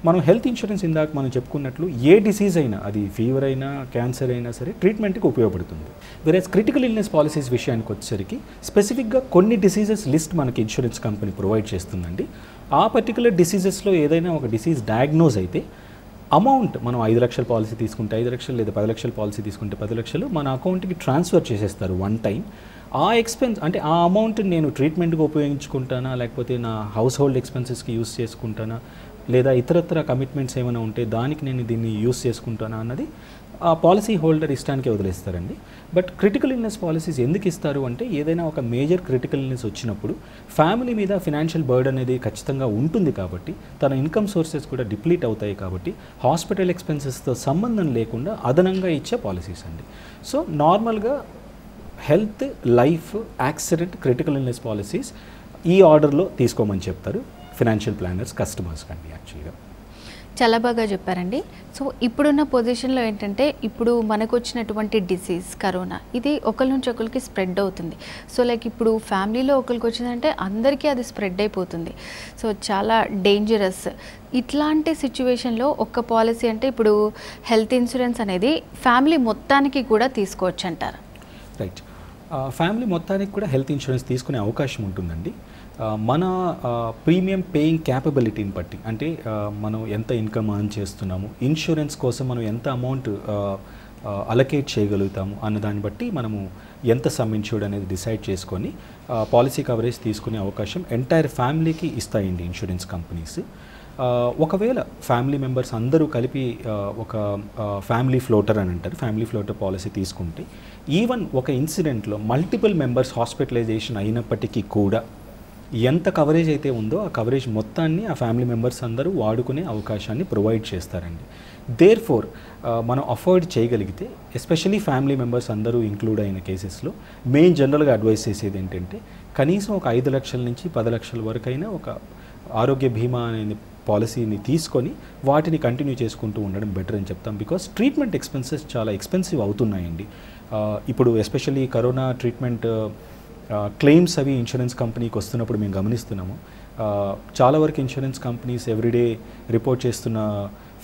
మనం హెల్త్ ఇన్సూరెన్స్ ఇందాక మనం చెప్పుకున్నట్లు ఏ డిసీజ్ అయినా, అది ఫీవర్ అయినా క్యాన్సర్ అయినా సరే ట్రీట్మెంట్కి ఉపయోగపడుతుంది. వేరేస్ క్రిటికల్ ఇల్నెస్ పాలసీస్ విషయానికి వచ్చేసరికి స్పెసిఫిక్గా కొన్ని డిసీజెస్ లిస్ట్ మనకి ఇన్సూరెన్స్ కంపెనీ ప్రొవైడ్ చేస్తుందండి. ఆ పర్టికులర్ డిసీజెస్లో ఏదైనా ఒక డిసీజ్ డయాగ్నోజ్ అయితే అమౌంట్ మనం 5 లక్షల పాలసీ తీసుకుంటే 5 లక్షలు లేదా 10 లక్షల పాలసీ తీసుకుంటే 10 లక్షలు మన అకౌంట్కి ట్రాన్స్ఫర్ చేసేస్తారు వన్ టైం. ఆ ఎక్స్పెన్స్ అంటే ఆ అమౌంట్ నేను ట్రీట్మెంట్కి ఉపయోగించుకుంటానా లేకపోతే నా హౌస్ హోల్డ్ ఎక్స్పెన్సెస్కి యూస్ చేసుకుంటానా లేదా ఇతరత్ర కమిట్మెంట్స్ ఏమైనా ఉంటే దానికి నేను దీన్ని యూస్ చేసుకుంటానా అన్నది ఆ పాలసీ హోల్డర్ ఇష్టానికి వదిలేస్తారండి. బట్ క్రిటికల్ ఇల్నెస్ పాలసీస్ ఎందుకు ఇస్తారు అంటే ఏదైనా ఒక మేజర్ క్రిటికల్ ఇల్నెస్ వచ్చినప్పుడు ఫ్యామిలీ మీద ఫినాన్షియల్ బర్డెన్ అనేది ఖచ్చితంగా ఉంటుంది కాబట్టి తన ఇన్కమ్ సోర్సెస్ కూడా డిప్లీట్ అవుతాయి కాబట్టి హాస్పిటల్ ఎక్స్పెన్సెస్తో సంబంధం లేకుండా అదనంగా ఇచ్చే పాలసీస్ అండి. సో నార్మల్గా health, life, accident, critical illness policies ఈ ఆర్డర్లో తీసుకోమని చెప్తారు ఫినాన్షియల్ ప్లానర్స్ కస్టమర్స్ కండి యాక్చువల్గా. చాలా బాగా చెప్పారండి. సో ఇప్పుడున్న పొజిషన్లో ఏంటంటే ఇప్పుడు మనకు వచ్చినటువంటి డిసీజ్ కరోనా ఇది ఒకరి నుంచి ఒకరికి స్ప్రెడ్ అవుతుంది. సో లైక్ ఇప్పుడు ఫ్యామిలీలో ఒకరికి వచ్చిందంటే అందరికీ అది స్ప్రెడ్ అయిపోతుంది. సో చాలా డేంజరస్. ఇట్లాంటి సిచ్యువేషన్లో ఒక్క పాలసీ అంటే ఇప్పుడు హెల్త్ ఇన్సూరెన్స్ అనేది ఫ్యామిలీ మొత్తానికి కూడా తీసుకోవచ్చు అంటారు. రైట్, ఫ్యామిలీ మొత్తానికి కూడా హెల్త్ ఇన్సూరెన్స్ తీసుకునే అవకాశం ఉంటుందండి. మన ప్రీమియం పేయింగ్ క్యాపబిలిటీని బట్టి అంటే మనం ఎంత ఇన్కమ్ ఎర్న్ చేస్తున్నాము, ఇన్సూరెన్స్ కోసం మనం ఎంత అమౌంట్ అలకేట్ చేయగలుగుతాము అన్న దాన్ని బట్టి మనము ఎంత సమ్ ఇన్సూర్డ్ అనేది డిసైడ్ చేసుకొని పాలసీ కవరేజ్ తీసుకునే అవకాశం ఎంటైర్ ఫ్యామిలీకి ఇస్తాయండి ఇన్సూరెన్స్ కంపెనీస్. ఒకవేళ ఫ్యామిలీ మెంబర్స్ అందరూ కలిపి ఒక ఫ్యామిలీ ఫ్లోటర్ అని అంటారు, ఫ్యామిలీ ఫ్లోటర్ పాలసీ తీసుకుంటే ఈవెన్ ఒక ఇన్సిడెంట్లో మల్టిపుల్ మెంబర్స్ హాస్పిటలైజేషన్ అయినప్పటికీ కూడా ఎంత కవరేజ్ అయితే ఉందో ఆ కవరేజ్ మొత్తాన్ని ఆ ఫ్యామిలీ మెంబర్స్ అందరూ వాడుకునే అవకాశాన్ని ప్రొవైడ్ చేస్తారండి. దేర్ ఫోర్ మనం అఫోర్డ్ చేయగలిగితే ఎస్పెషలీ ఫ్యామిలీ మెంబర్స్ అందరూ ఇంక్లూడ్ అయిన కేసెస్లో మెయిన్ జనరల్గా అడ్వైస్ చేసేది ఏంటంటే కనీసం ఒక 5 లక్షల నుంచి 10 లక్షల వరకైనా ఒక ఆరోగ్య బీమా అనే పాలసీని తీసుకొని వాటిని కంటిన్యూ చేసుకుంటూ ఉండడం బెటర్ అని చెప్తాం. బికాస్ ట్రీట్మెంట్ ఎక్స్పెన్సెస్ చాలా ఎక్స్పెన్సివ్ అవుతున్నాయండి. ఇప్పుడు ఎస్పెషల్లీ కరోనా ట్రీట్మెంట్ క్లెయిమ్స్ అవి ఇన్సూరెన్స్ కంపెనీకి వస్తున్నప్పుడు మేము గమనిస్తున్నాము. చాలా వరకు ఇన్సూరెన్స్ కంపెనీస్ ఎవ్రీడే రిపోర్ట్ చేస్తున్న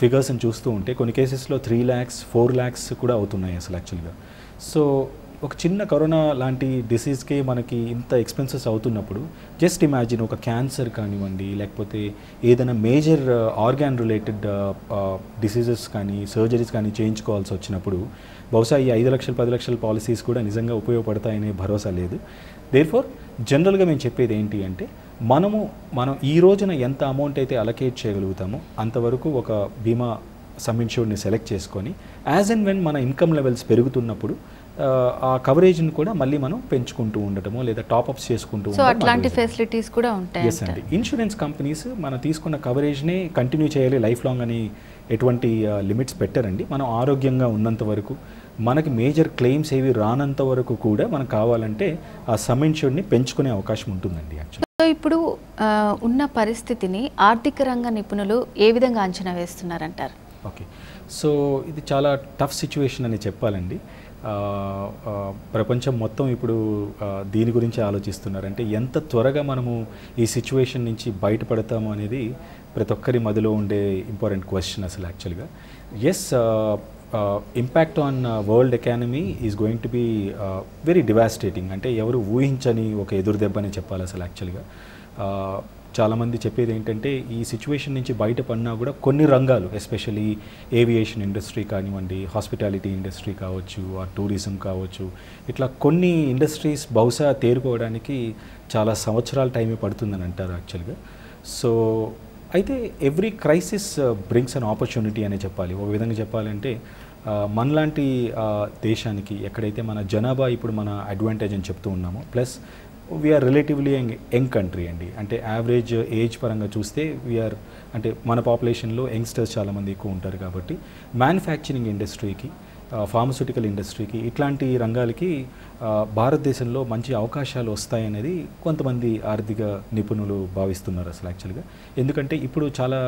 ఫిగర్స్ని చూస్తూ ఉంటే కొన్ని కేసెస్లో 3 lakhs 4 lakhs కూడా అవుతున్నాయి అసలు యాక్చువల్గా. సో ఒక చిన్న కరోనా లాంటి డిసీజ్కి మనకి ఇంత ఎక్స్పెన్సెస్ అవుతున్నప్పుడు జస్ట్ ఇమాజిన్ ఒక క్యాన్సర్ కానివ్వండి, లేకపోతే ఏదైనా మేజర్ ఆర్గాన్ రిలేటెడ్ డిసీజెస్ కానీ సర్జరీస్ కానీ చేయించుకోవాల్సి వచ్చినప్పుడు బహుశా ఈ 5 లక్షలు 10 లక్షల పాలసీస్ కూడా నిజంగా ఉపయోగపడతాయనే భరోసా లేదు. దేర్ఫోర్ జనరల్గా మేము చెప్పేది ఏంటి అంటే మనం ఈ రోజున ఎంత అమౌంట్ అయితే అలకేట్ చేయగలుగుతామో అంతవరకు ఒక బీమా సమ్ ఇన్ష్యూర్డ్ని సెలెక్ట్ చేసుకొని యాజ్ అండ్ వెన్ మన ఇన్కమ్ లెవెల్స్ పెరుగుతున్నప్పుడు ఆ కవరేజ్ని కూడా మళ్ళీ మనం పెంచుకుంటూ ఉండటమో లేదా టాప్అప్స్ చేసుకుంటూ సో అట్లాంటి ఫెసిలిటీస్ కూడా ఉంటాయి. ఎస్ అండి. ఇన్సూరెన్స్ కంపెనీస్ మనం తీసుకున్న కవరేజ్నే కంటిన్యూ చేయాలి లైఫ్ లాంగ్ అని ఎటువంటి లిమిట్స్ పెట్టారండి. మనం ఆరోగ్యంగా ఉన్నంత వరకు మనకి మేజర్ క్లెయిమ్స్ ఏవి రానంత వరకు కూడా మనకు కావాలంటే ఆ సమ్ ఇన్ష్యూర్డ్ని పెంచుకునే అవకాశం ఉంటుందండి యాక్చువల్లీ. సో ఇప్పుడు ఉన్న పరిస్థితిని ఆర్థిక రంగ నిపుణులు ఏ విధంగా అంచనా వేస్తున్నారంటారు? ఓకే, సో ఇది చాలా టఫ్ సిచ్యువేషన్ అని చెప్పాలండి. ప్రపంచం మొత్తం ఇప్పుడు దీని గురించి ఆలోచిస్తున్నారు. అంటే ఎంత త్వరగా మనము ఈ సిచ్యువేషన్ నుంచి బయటపడతాము అనేది ప్రతి ఒక్కరి మధ్యలో ఉండే ఇంపార్టెంట్ క్వశ్చన్ అసలు యాక్చువల్గా. Yes, impact on world economy is going to be very devastating. అంటే ఎవరు ఊహించని ఒక ఎదురు దెబ్బని చెప్పాలి అసలు యాక్చువల్గా. చాలామంది చెప్పేది ఏంటంటే ఈ సిచ్యువేషన్ నుంచి బయటపడినా కూడా కొన్ని రంగాలు, ఎస్పెషలీ ఏవియేషన్ ఇండస్ట్రీ కానివ్వండి, హాస్పిటాలిటీ ఇండస్ట్రీ కావచ్చు, ఆ టూరిజం కావచ్చు, ఇట్లా కొన్ని ఇండస్ట్రీస్ బహుశా తేరుకోవడానికి చాలా సంవత్సరాల టైమే పడుతుందని అంటారు యాక్చువల్గా. సో అయితే every crisis brings an opportunity అనే చెప్పాలి. ఒక విధంగా చెప్పాలంటే మనలాంటి దేశానికి ఎక్కడైతే మన జనాభా ఇప్పుడు మన అడ్వాంటేజ్ అని చెప్తూ ఉన్నామో, plus we are relatively young country అండి. అంటే యావరేజ్ ఏజ్ పరంగా చూస్తే వీఆర్ అంటే మన పాపులేషన్లో యంగ్స్టర్స్ చాలామంది ఎక్కువ ఉంటారు కాబట్టి మ్యానుఫ్యాక్చరింగ్ ఇండస్ట్రీకి, ఫార్మస్యూటికల్ ఇండస్ట్రీకి, ఇట్లాంటి రంగాలకి భారతదేశంలో మంచి అవకాశాలు వస్తాయనేది కొంతమంది ఆర్థిక నిపుణులు భావిస్తున్నారు అసలు యాక్చువల్గా. ఎందుకంటే ఇప్పుడు చాలా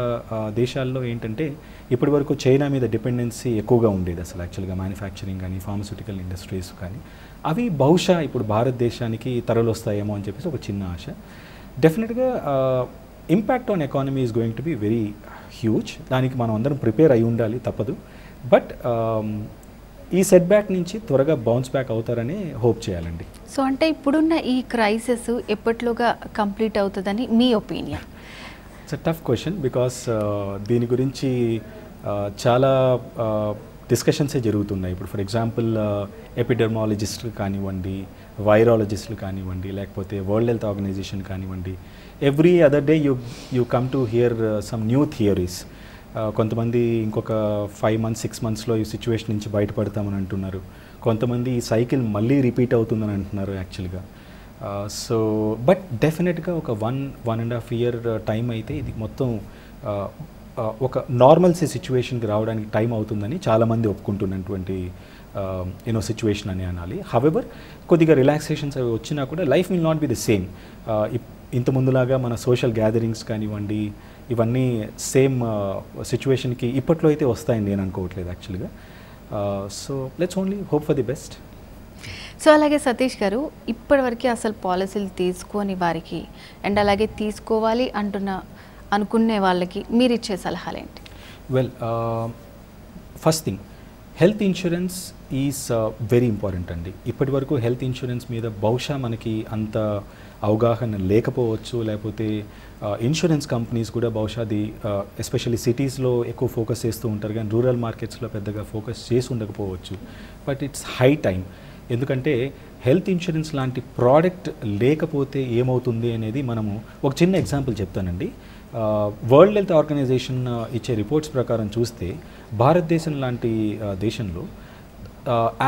దేశాల్లో ఏంటంటే ఇప్పటి వరకు చైనా మీద డిపెండెన్సీ ఎక్కువగా ఉండేది అసలు యాక్చువల్గా, మ్యానుఫ్యాక్చరింగ్ కానీ ఫార్మస్యూటికల్ ఇండస్ట్రీస్ కానీ. అవి బహుశా ఇప్పుడు భారతదేశానికి తరలి వస్తాయేమో అని చెప్పేసి ఒక చిన్న ఆశ. డెఫినెట్గా impact on economy is going to be very huge. దానికి మనం అందరం ప్రిపేర్ అయి ఉండాలి, తప్పదు. బట్ ఈ సెట్ బ్యాక్ నుంచి త్వరగా బౌన్స్ బ్యాక్ అవుతారని హోప్ చేయాలండి. సో అంటే ఇప్పుడున్న ఈ క్రైసిస్ ఎప్పట్లోగా కంప్లీట్ అవుతుందని మీ opinion? It's a tough question because దీని గురించి చాలా డిస్కషన్సే జరుగుతున్నాయి. ఇప్పుడు ఫర్ ఎగ్జాంపుల్ ఎపిడెర్మాలజిస్టులు కానివ్వండి, వైరాలజిస్టులు కానివ్వండి, లేకపోతే వరల్డ్ హెల్త్ ఆర్గనైజేషన్ కానివ్వండి, every other day you come to hear some new theories. కొంతమంది ఇంకొక 5 months 6 monthsలో ఈ సిచ్యువేషన్ నుంచి బయటపడతామని అంటున్నారు. కొంతమంది ఈ సైకిల్ మళ్ళీ రిపీట్ అవుతుందని అంటున్నారు యాక్చువల్గా. సో బట్ డెఫినెట్గా ఒక 1.5 year టైం అయితే ఇది మొత్తం ఒక నార్మల్సీ సిచ్యువేషన్కి రావడానికి టైం అవుతుందని చాలామంది ఒప్పుకుంటున్నటువంటి సిచ్యువేషన్ అని అనాలి. హవెవర్ కొద్దిగా రిలాక్సేషన్స్ అవి వచ్చినా కూడా life will not be the same. ఇంత ముందులాగా మన సోషల్ గ్యాదరింగ్స్ కానివ్వండి, ఇవన్నీ సేమ్ సిచ్యువేషన్కి ఇప్పట్లో అయితే వస్తాయని నేను అనుకోవట్లేదు యాక్చువల్గా. So let's only hope for the best. So అలాగే సతీష్ గారు, ఇప్పటివరకు అసలు పాలసీలు తీసుకోని వారికి అండ్ అలాగే తీసుకోవాలి అనుకునే వాళ్ళకి మీరు ఇచ్చే సలహాలు ఏంటి? Well, first thing, health insurance is very important అండి. ఇప్పటి వరకు హెల్త్ ఇన్సూరెన్స్ మీద బహుశా మనకి అంత అవగాహన లేకపోవచ్చు, లేకపోతే ఇన్సూరెన్స్ కంపెనీస్ కూడా బహుశా అది ఎస్పెషల్లీ సిటీస్లో ఎక్కువ ఫోకస్ చేస్తూ ఉంటారు, కానీ రూరల్ మార్కెట్స్లో పెద్దగా ఫోకస్ చేసి ఉండకపోవచ్చు. But it's high time. ఎందుకంటే హెల్త్ ఇన్సూరెన్స్ లాంటి ప్రోడక్ట్ లేకపోతే ఏమవుతుంది అనేది మనము ఒక చిన్న ఎగ్జాంపుల్ చెప్తానండి. వరల్డ్ హెల్త్ ఆర్గనైజేషన్ ఇచ్చే రిపోర్ట్స్ ప్రకారం చూస్తే భారతదేశం లాంటి దేశంలో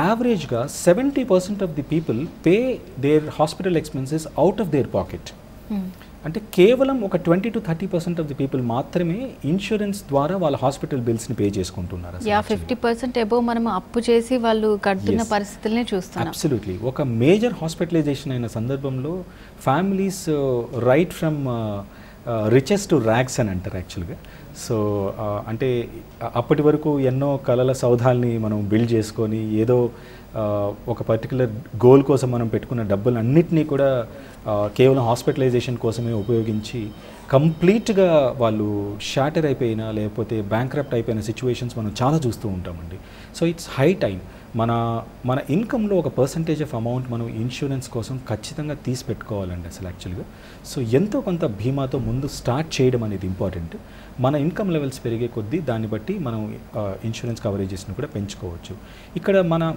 యావరేజ్గా 70% of the people pay their hospital expenses out of their pocket. అంటే కేవలం ఒక 20 to 30% ఆఫ్ ది పీపుల్ మాత్రమే ఇన్సూరెన్స్ ద్వారా వాళ్ళ హాస్పిటల్ బిల్స్ని పే చేసుకుంటున్నారు. 50% అబోవ్ మనం అప్పు చేసి వాళ్ళు కడుతున్న పరిస్థితులనే చూస్తున్నాం. అబ్సల్యూట్లీ. ఒక మేజర్ హాస్పిటలైజేషన్ అయిన సందర్భంలో families right from richest to rags అని అంటారు యాక్చువల్గా. సో అంటే అప్పటి వరకు ఎన్నో కళల సౌధాల్ని మనం బిల్డ్ చేసుకొని ఏదో ఒక పర్టికులర్ గోల్ కోసం మనం పెట్టుకున్న డబ్బులు అన్నిటినీ కూడా కేవలం హాస్పిటలైజేషన్ కోసమే ఉపయోగించి కంప్లీట్గా వాళ్ళు షాటర్ అయిపోయినా లేకపోతే బ్యాంక్రప్ట్ అయిపోయిన సిచ్యువేషన్స్ మనం చాలా చూస్తూ ఉంటామండి. సో ఇట్స్ హై టైం మన ఇన్కంలో ఒక పర్సంటేజ్ ఆఫ్ అమౌంట్ మనం ఇన్సూరెన్స్ కోసం ఖచ్చితంగా తీసి పెట్టుకోవాలండి అసలు యాక్చువల్గా. సో ఎంతో కొంత బీమాతో ముందు స్టార్ట్ చేయడం అనేది ఇంపార్టెంట్. మన ఇన్కమ్ లెవెల్స్ పెరిగే కొద్దీ దాన్ని బట్టి మనం ఇన్సూరెన్స్ కవరేజెస్ని కూడా పెంచుకోవచ్చు. ఇక్కడ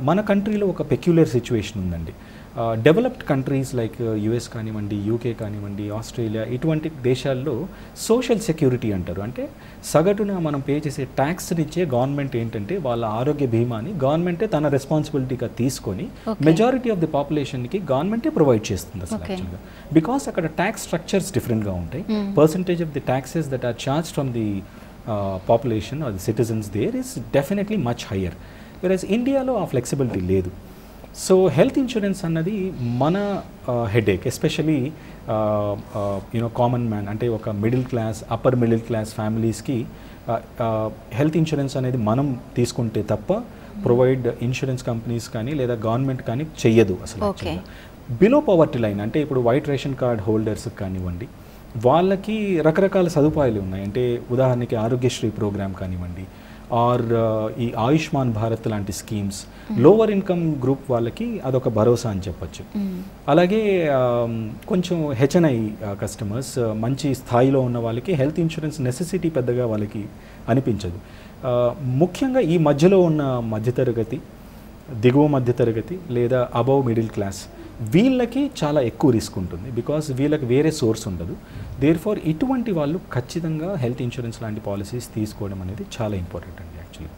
మన కంట్రీలో ఒక పెక్యులర్ సిచ్యువేషన్ ఉందండి. డెవలప్డ్ కంట్రీస్ లైక్ యుఎస్ కానివ్వండి, యూకే కానివ్వండి, ఆస్ట్రేలియా, ఇటువంటి దేశాల్లో సోషల్ సెక్యూరిటీ అంటారు. అంటే సగటున మనం పే చేసే ట్యాక్స్నిచ్చే గవర్నమెంట్ ఏంటంటే వాళ్ళ ఆరోగ్య బీమాని గవర్నమెంటే తన రెస్పాన్సిబిలిటీగా తీసుకొని మెజారిటీ ఆఫ్ ది పాపులేషన్కి గవర్నమెంటే ప్రొవైడ్ చేస్తుంది అసలు యాక్చువల్గా. బికాస్ అక్కడ ట్యాక్స్ స్ట్రక్చర్స్ డిఫరెంట్గా ఉంటాయి. Percentage of the taxes that are charge from the population or the citizens there is definitely much higher. Versus ఇండియాలో ఆ ఫ్లెక్సిబిలిటీ లేదు. సో హెల్త్ ఇన్సూరెన్స్ అన్నది మన హెడేక్, ఎస్పెషలీ కామన్ మ్యాన్ అంటే ఒక middle class, upper middle class ఫ్యామిలీస్కి health insurance అనేది మనం తీసుకుంటే తప్ప ప్రొవైడ్ ఇన్సూరెన్స్ కంపెనీస్ కానీ లేదా గవర్నమెంట్ కానీ చెయ్యదు అసలు. బిలో పవర్టీ లైన్ అంటే ఇప్పుడు వైట్ రేషన్ కార్డ్ హోల్డర్స్ కానివ్వండి, వాళ్ళకి రకరకాల సదుపాయాలు ఉన్నాయి. అంటే ఉదాహరణకి ఆరోగ్యశ్రీ ప్రోగ్రామ్ కానివ్వండి, ఆర్ ఈ ఆయుష్మాన్ భారత్ లాంటి స్కీమ్స్ లోవర్ ఇన్కమ్ గ్రూప్ వాళ్ళకి అదొక భరోసా అని చెప్పచ్చు. అలాగే కొంచెం హెచ్ఎన్ఐ కస్టమర్స్, మంచి స్థాయిలో ఉన్న వాళ్ళకి హెల్త్ ఇన్సూరెన్స్ నెసెసిటీ పెద్దగా వాళ్ళకి అనిపించదు. ముఖ్యంగా ఈ మధ్యలో ఉన్న మధ్యతరగతి, దిగువ మధ్యతరగతి లేదా అబవ్ మిడిల్ క్లాస్ వీళ్ళకి చాలా ఎక్కువ రిస్క్ ఉంటుంది. బికాస్ వీళ్ళకి వేరే సోర్స్ ఉండదు. దేర్ ఫార్ ఇటువంటి వాళ్ళు ఖచ్చితంగా హెల్త్ ఇన్సూరెన్స్ లాంటి పాలసీస్ తీసుకోవడం అనేది చాలా ఇంపార్టెంట్ అండి యాక్చువల్లీ.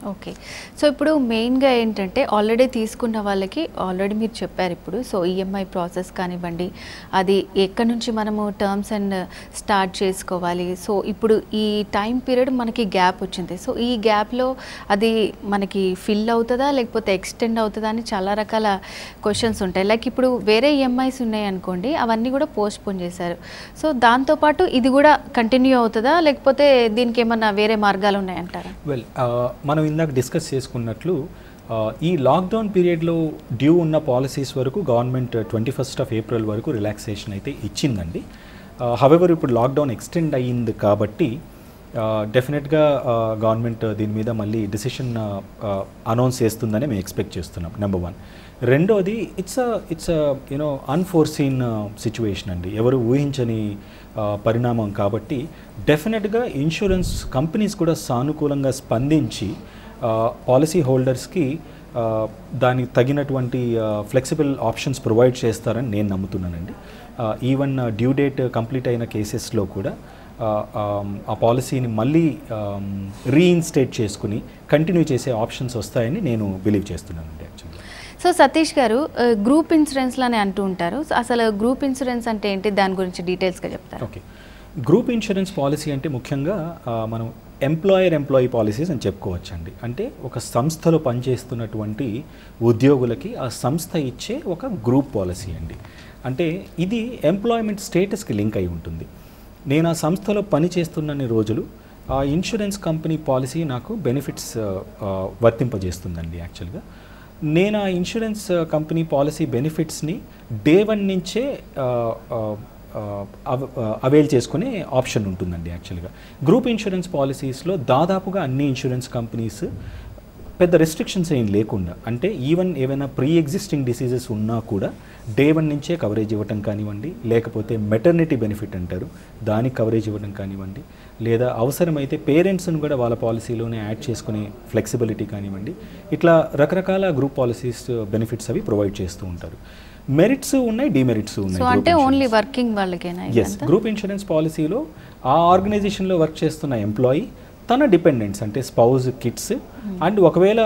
ఓకే. సో ఇప్పుడు మెయిన్గా ఏంటంటే ఆల్రెడీ తీసుకున్న వాళ్ళకి ఆల్రెడీ మీరు చెప్పారు ఇప్పుడు. సో ఈఎంఐ ప్రాసెస్ కానివ్వండి, అది ఎక్కడి నుంచి మనము టర్మ్స్ అండ్ స్టార్ట్ చేసుకోవాలి. సో ఇప్పుడు ఈ టైం పీరియడ్ మనకి గ్యాప్ వచ్చింది. సో ఈ గ్యాప్లో అది మనకి ఫిల్ అవుతుందా లేకపోతే ఎక్స్టెండ్ అవుతుందా అని చాలా రకాల క్వశ్చన్స్ ఉంటాయి. లైక్ ఇప్పుడు వేరే ఈఎంఐస్ ఉన్నాయి అనుకోండి, అవన్నీ కూడా పోస్ట్పోన్ చేశారు. సో దాంతోపాటు ఇది కూడా కంటిన్యూ అవుతుందా లేకపోతే దీనికి ఏమన్నా వేరే మార్గాలు ఉన్నాయంటారా? వెల్, మనం ఇందాక డిస్కస్ చేసుకున్నట్లు ఈ లాక్డౌన్ పీరియడ్లో డ్యూ ఉన్న పాలసీస్ వరకు గవర్నమెంట్ 21st ఏప్రిల్ వరకు రిలాక్సేషన్ అయితే ఇచ్చిందండి. హవెవర్ ఇప్పుడు లాక్డౌన్ ఎక్స్టెండ్ అయ్యింది కాబట్టి డెఫినెట్గా గవర్నమెంట్ దీని మీద మళ్ళీ డిసిషన్ అనౌన్స్ చేస్తుందని మేము ఎక్స్పెక్ట్ చేస్తున్నాం, నెంబర్ 1. రెండోది ఇట్స్ అన్ఫోర్సీన్ సిచ్యువేషన్ అండి, ఎవరు ఊహించని పరిణామం కాబట్టి డెఫినెట్గా ఇన్సూరెన్స్ కంపెనీస్ కూడా సానుకూలంగా స్పందించి పాలసీ హోల్డర్స్కి దానికి తగినటువంటి ఫ్లెక్సిబుల్ ఆప్షన్స్ ప్రొవైడ్ చేస్తారని నేను నమ్ముతున్నానండి. ఈవెన్ డ్యూ డేట్ కంప్లీట్ అయిన కేసెస్లో కూడా ఆ పాలసీని మళ్ళీ రీఇన్స్టేట్ చేసుకుని కంటిన్యూ చేసే ఆప్షన్స్ వస్తాయని నేను బిలీవ్ చేస్తున్నానండి యాక్చువల్లీ. సో సతీష్ గారు, గ్రూప్ ఇన్సూరెన్స్లని అంటూ ఉంటారు. అసలు గ్రూప్ ఇన్సూరెన్స్ అంటే ఏంటి, దాని గురించి డీటెయిల్స్గా చెప్తారు? ఓకే. గ్రూప్ ఇన్సూరెన్స్ పాలసీ అంటే ముఖ్యంగా మనం ఎంప్లాయీ పాలసీస్ అని చెప్పుకోవచ్చండి. అంటే ఒక సంస్థలో పనిచేస్తున్నటువంటి ఉద్యోగులకి ఆ సంస్థ ఇచ్చే ఒక గ్రూప్ పాలసీ అండి. అంటే ఇది ఎంప్లాయ్మెంట్ స్టేటస్కి లింక్ అయి ఉంటుంది. నేను ఆ సంస్థలో పనిచేస్తున్నన్ని రోజులు ఆ ఇన్సూరెన్స్ కంపెనీ పాలసీ నాకు బెనిఫిట్స్ వర్తింపజేస్తుందండి యాక్చువల్గా. నేను ఆ ఇన్సూరెన్స్ కంపెనీ పాలసీ బెనిఫిట్స్ని డే 1 నుంచే అవైల్ చేసుకునే ఆప్షన్ ఉంటుందండి యాక్చువల్గా. గ్రూప్ ఇన్సూరెన్స్ పాలసీస్లో దాదాపుగా అన్ని ఇన్సూరెన్స్ కంపెనీస్ పెద్ద రెస్ట్రిక్షన్స్ ఏం లేకుండా, అంటే ఈవెన్ ఏవైనా ప్రీ ఎగ్జిస్టింగ్ డిసీజెస్ ఉన్నా కూడా డే 1 నుంచే కవరేజ్ ఇవ్వటం కానివ్వండి, లేకపోతే మెటర్నిటీ బెనిఫిట్ అంటారు దానికి కవరేజ్ ఇవ్వడం కానివ్వండి, లేదా అవసరమైతే పేరెంట్స్ను కూడా వాళ్ళ పాలసీలోనే యాడ్ చేసుకునే ఫ్లెక్సిబిలిటీ కానివ్వండి, ఇట్లా రకరకాల గ్రూప్ పాలసీస్ బెనిఫిట్స్ అవి ప్రొవైడ్ చేస్తూ ఉంటారు. మెరిట్స్ ఉన్నాయి, డిమెరిట్స్ ఉన్నాయి. సో అంటే ఓన్లీ వర్కింగ్ వాళ్ళకేనా? ఎస్, గ్రూప్ ఇన్సూరెన్స్ పాలసీలో ఆ ఆర్గనైజేషన్లో వర్క్ చేస్తున్న ఎంప్లాయీ, తన డిపెండెంట్స్ అంటే స్పౌజ్, కిడ్స్, అండ్ ఒకవేళ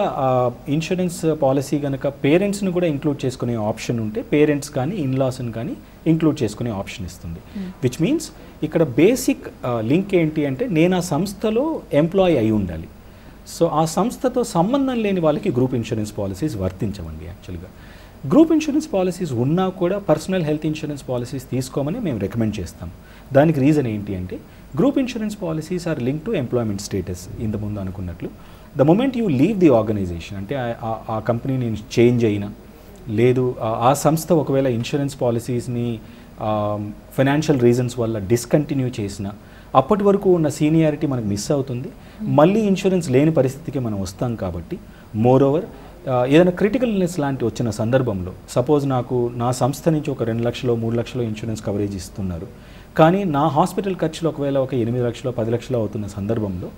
ఇన్సూరెన్స్ పాలసీ కనుక పేరెంట్స్ని కూడా ఇంక్లూడ్ చేసుకునే ఆప్షన్ ఉంటే పేరెంట్స్ కానీ ఇన్లాస్ని కానీ ఇంక్లూడ్ చేసుకునే ఆప్షన్ ఇస్తుంది. విచ్ మీన్స్ ఇక్కడ బేసిక్ లింక్ ఏంటి అంటే నేను ఆ సంస్థలో ఎంప్లాయీ అయి ఉండాలి. సో ఆ సంస్థతో సంబంధం లేని వాళ్ళకి గ్రూప్ ఇన్సూరెన్స్ పాలసీస్ వర్తించవండి యాక్చువల్గా. గ్రూప్ ఇన్సూరెన్స్ పాలసీస్ ఉన్నా కూడా పర్సనల్ హెల్త్ ఇన్సూరెన్స్ పాలసీస్ తీసుకోమని మేము రికమెండ్ చేస్తాం. దానికి రీజన్ ఏంటి అంటే group insurance policies are link to employment status. ఇంతకుముందు అనుకున్నట్లు the moment you leave the organisation, అంటే ఆ కంపెనీ నేను చేంజ్ అయినా లేదు, ఆ సంస్థ ఒకవేళ ఇన్సూరెన్స్ పాలసీస్ని ఫైనాన్షియల్ రీజన్స్ వల్ల డిస్కంటిన్యూ చేసిన అప్పటి వరకు ఉన్న సీనియారిటీ మనకు మిస్ అవుతుంది. మళ్ళీ ఇన్సూరెన్స్ లేని పరిస్థితికి మనం వస్తాం కాబట్టి మోర్ ఓవర్ ఏదైనా క్రిటికల్ ఇల్నెస్ లాంటి వచ్చిన సందర్భంలో సపోజ్ నాకు నా సంస్థ నుంచి ఒక 2 లక్షలు 3 లక్షలు ఇన్సూరెన్స్ కవరేజ్ ఇస్తున్నారు, కానీ నా హాస్పిటల్ ఖర్చులు ఒకవేళ ఒక 8 లక్షలు 10 లక్షలు అవుతున్న సందర్భంలో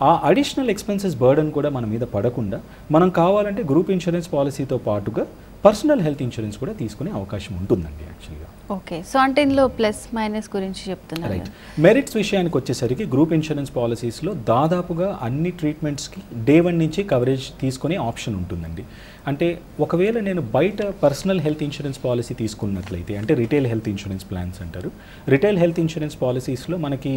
ఆ అడిషనల్ ఎక్స్పెన్సెస్ బర్డన్ కూడా మన మీద పడకుండా మనం కావాలంటే గ్రూప్ ఇన్సూరెన్స్ పాలసీతో పాటుగా పర్సనల్ హెల్త్ ఇన్సూరెన్స్ కూడా తీసుకునే అవకాశం ఉంటుందండి యాక్చువల్గా. ఓకే, సో అంటే ఇందులో ప్లస్ మైనస్ గురించి చెప్తున్నారు. రైట్. మెరిట్స్ విషయానికి వచ్చేసరికి గ్రూప్ ఇన్సూరెన్స్ పాలసీస్లో దాదాపుగా అన్ని ట్రీట్మెంట్స్కి డే 1 నుంచి కవరేజ్ తీసుకునే ఆప్షన్ ఉంటుందండి. అంటే ఒకవేళ నేను బయట పర్సనల్ హెల్త్ ఇన్సూరెన్స్ పాలసీ తీసుకున్నట్లయితే, అంటే రిటైల్ హెల్త్ ఇన్సూరెన్స్ ప్లాన్స్ అంటారు, రిటైల్ హెల్త్ ఇన్సూరెన్స్ పాలసీస్లో మనకి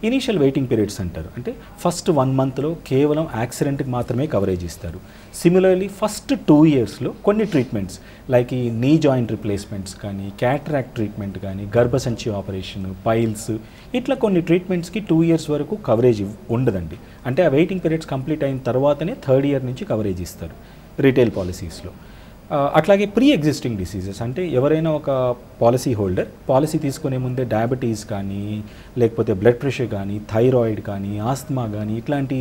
ఇనీషియల్ వెయిటింగ్ పీరియడ్స్ అంటారు. అంటే ఫస్ట్ 1 మంత్లో కేవలం యాక్సిడెంట్కి మాత్రమే కవరేజ్ ఇస్తారు. సిమిలర్లీ ఫస్ట్ 2 ఇయర్స్లో కొన్ని ట్రీట్మెంట్స్ లైక్ ఈ నీ జాయింట్ రిప్లేస్మెంట్స్ కానీ, క్యాటరాక్ట్ ట్రీట్మెంట్ కానీ, గర్భసంచి ఆపరేషన్, పైల్స్, ఇట్లా కొన్ని ట్రీట్మెంట్స్కి 2 ఇయర్స్ వరకు కవరేజ్ ఉండదండి. అంటే ఆ వెయిటింగ్ పీరియడ్స్ కంప్లీట్ అయిన తర్వాతనే 3rd ఇయర్ నుంచి కవరేజ్ ఇస్తారు రిటైల్ పాలసీస్లో. అట్లాగే ప్రీ ఎగ్జిస్టింగ్ డిసీజెస్, అంటే ఎవరైనా ఒక పాలసీ హోల్డర్ పాలసీ తీసుకునే ముందే డయాబెటీస్ కానీ, లేకపోతే బ్లడ్ ప్రెషర్ కానీ, థైరాయిడ్ కానీ, ఆస్తమా కానీ, ఇట్లాంటి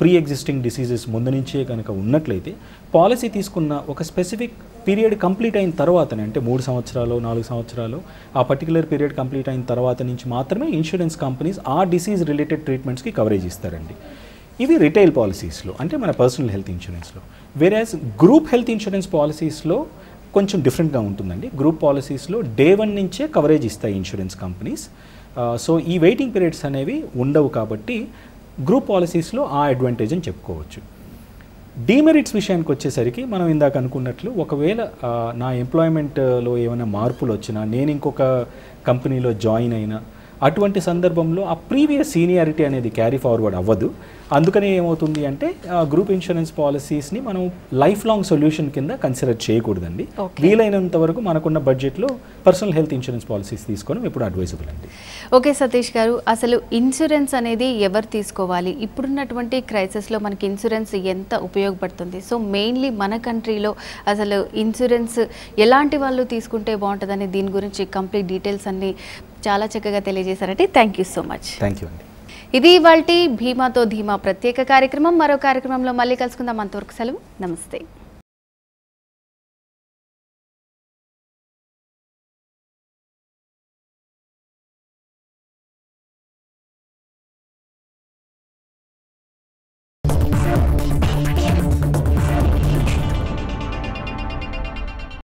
ప్రీ ఎగ్జిస్టింగ్ డిసీజెస్ ముందు నుంచే కనుక ఉన్నట్లయితే పాలసీ తీసుకున్న ఒక స్పెసిఫిక్ పీరియడ్ కంప్లీట్ అయిన తర్వాతనే, అంటే 3 సంవత్సరాలు 4 సంవత్సరాలు ఆ పర్టికులర్ పీరియడ్ కంప్లీట్ అయిన తర్వాత నుంచి మాత్రమే ఇన్సూరెన్స్ కంపెనీస్ ఆ డిసీజ్ రిలేటెడ్ ట్రీట్మెంట్స్కి కవరేజ్ ఇస్తారండి. ఇవి రిటైల్ పాలసీస్లో, అంటే మన పర్సనల్ హెల్త్ ఇన్సూరెన్స్లో. వేరేస్ గ్రూప్ హెల్త్ ఇన్సూరెన్స్ పాలసీస్లో కొంచెం డిఫరెంట్గా ఉంటుందండి. గ్రూప్ పాలసీస్లో డే 1 నుంచే కవరేజ్ ఇస్తాయి ఇన్సూరెన్స్ కంపెనీస్. సో ఈ వెయిటింగ్ పీరియడ్స్ అనేవి ఉండవు కాబట్టి గ్రూప్ పాలసీస్లో ఆ అడ్వాంటేజ్ అని చెప్పుకోవచ్చు. డీమెరిట్స్ విషయానికి వచ్చేసరికి మనం ఇందాక అనుకున్నట్లు ఒకవేళ నా ఎంప్లాయ్మెంట్లో ఏమైనా మార్పులు వచ్చినా, నేను ఇంకొక కంపెనీలో జాయిన్ అయినా, అటువంటి సందర్భంలో ఆ ప్రీవియస్ సీనియారిటీ అనేది క్యారీ ఫార్వర్డ్ అవ్వదు. అందుకనే ఏమవుతుంది అంటే గ్రూప్ ఇన్సూరెన్స్ పాలసీస్ని మనం లైఫ్ లాంగ్ సొల్యూషన్ కింద కన్సిడర్ చేయకూడదండి. వీలైనంత వరకు మనకున్న బడ్జెట్లో పర్సనల్ హెల్త్ ఇన్సూరెన్స్ పాలసీస్ తీసుకోవడం ఎప్పుడు అడ్వైజబుల్ అండి. ఓకే సతీష్ గారు, అసలు ఇన్సూరెన్స్ అనేది ఎవరు తీసుకోవాలి? ఇప్పుడున్నటువంటి క్రైసిస్లో మనకి ఇన్సూరెన్స్ ఎంత ఉపయోగపడుతుంది? సో మెయిన్లీ మన కంట్రీలో అసలు ఇన్సూరెన్స్ ఎలాంటి వాళ్ళు తీసుకుంటే బాగుంటుందని దీని గురించి కంప్లీట్ డీటెయిల్స్ అన్ని చాలా చక్కగా తెలియజేశారంటే thank you so much. Thank you అండి. ఇది ఇవాల్టి భీమాతో ధీమా ప్రత్యేక కార్యక్రమం. మరో కార్యక్రమంలో మళ్ళీ కలుసుకుందాం. అంతవరకు సెలవు. నమస్తే.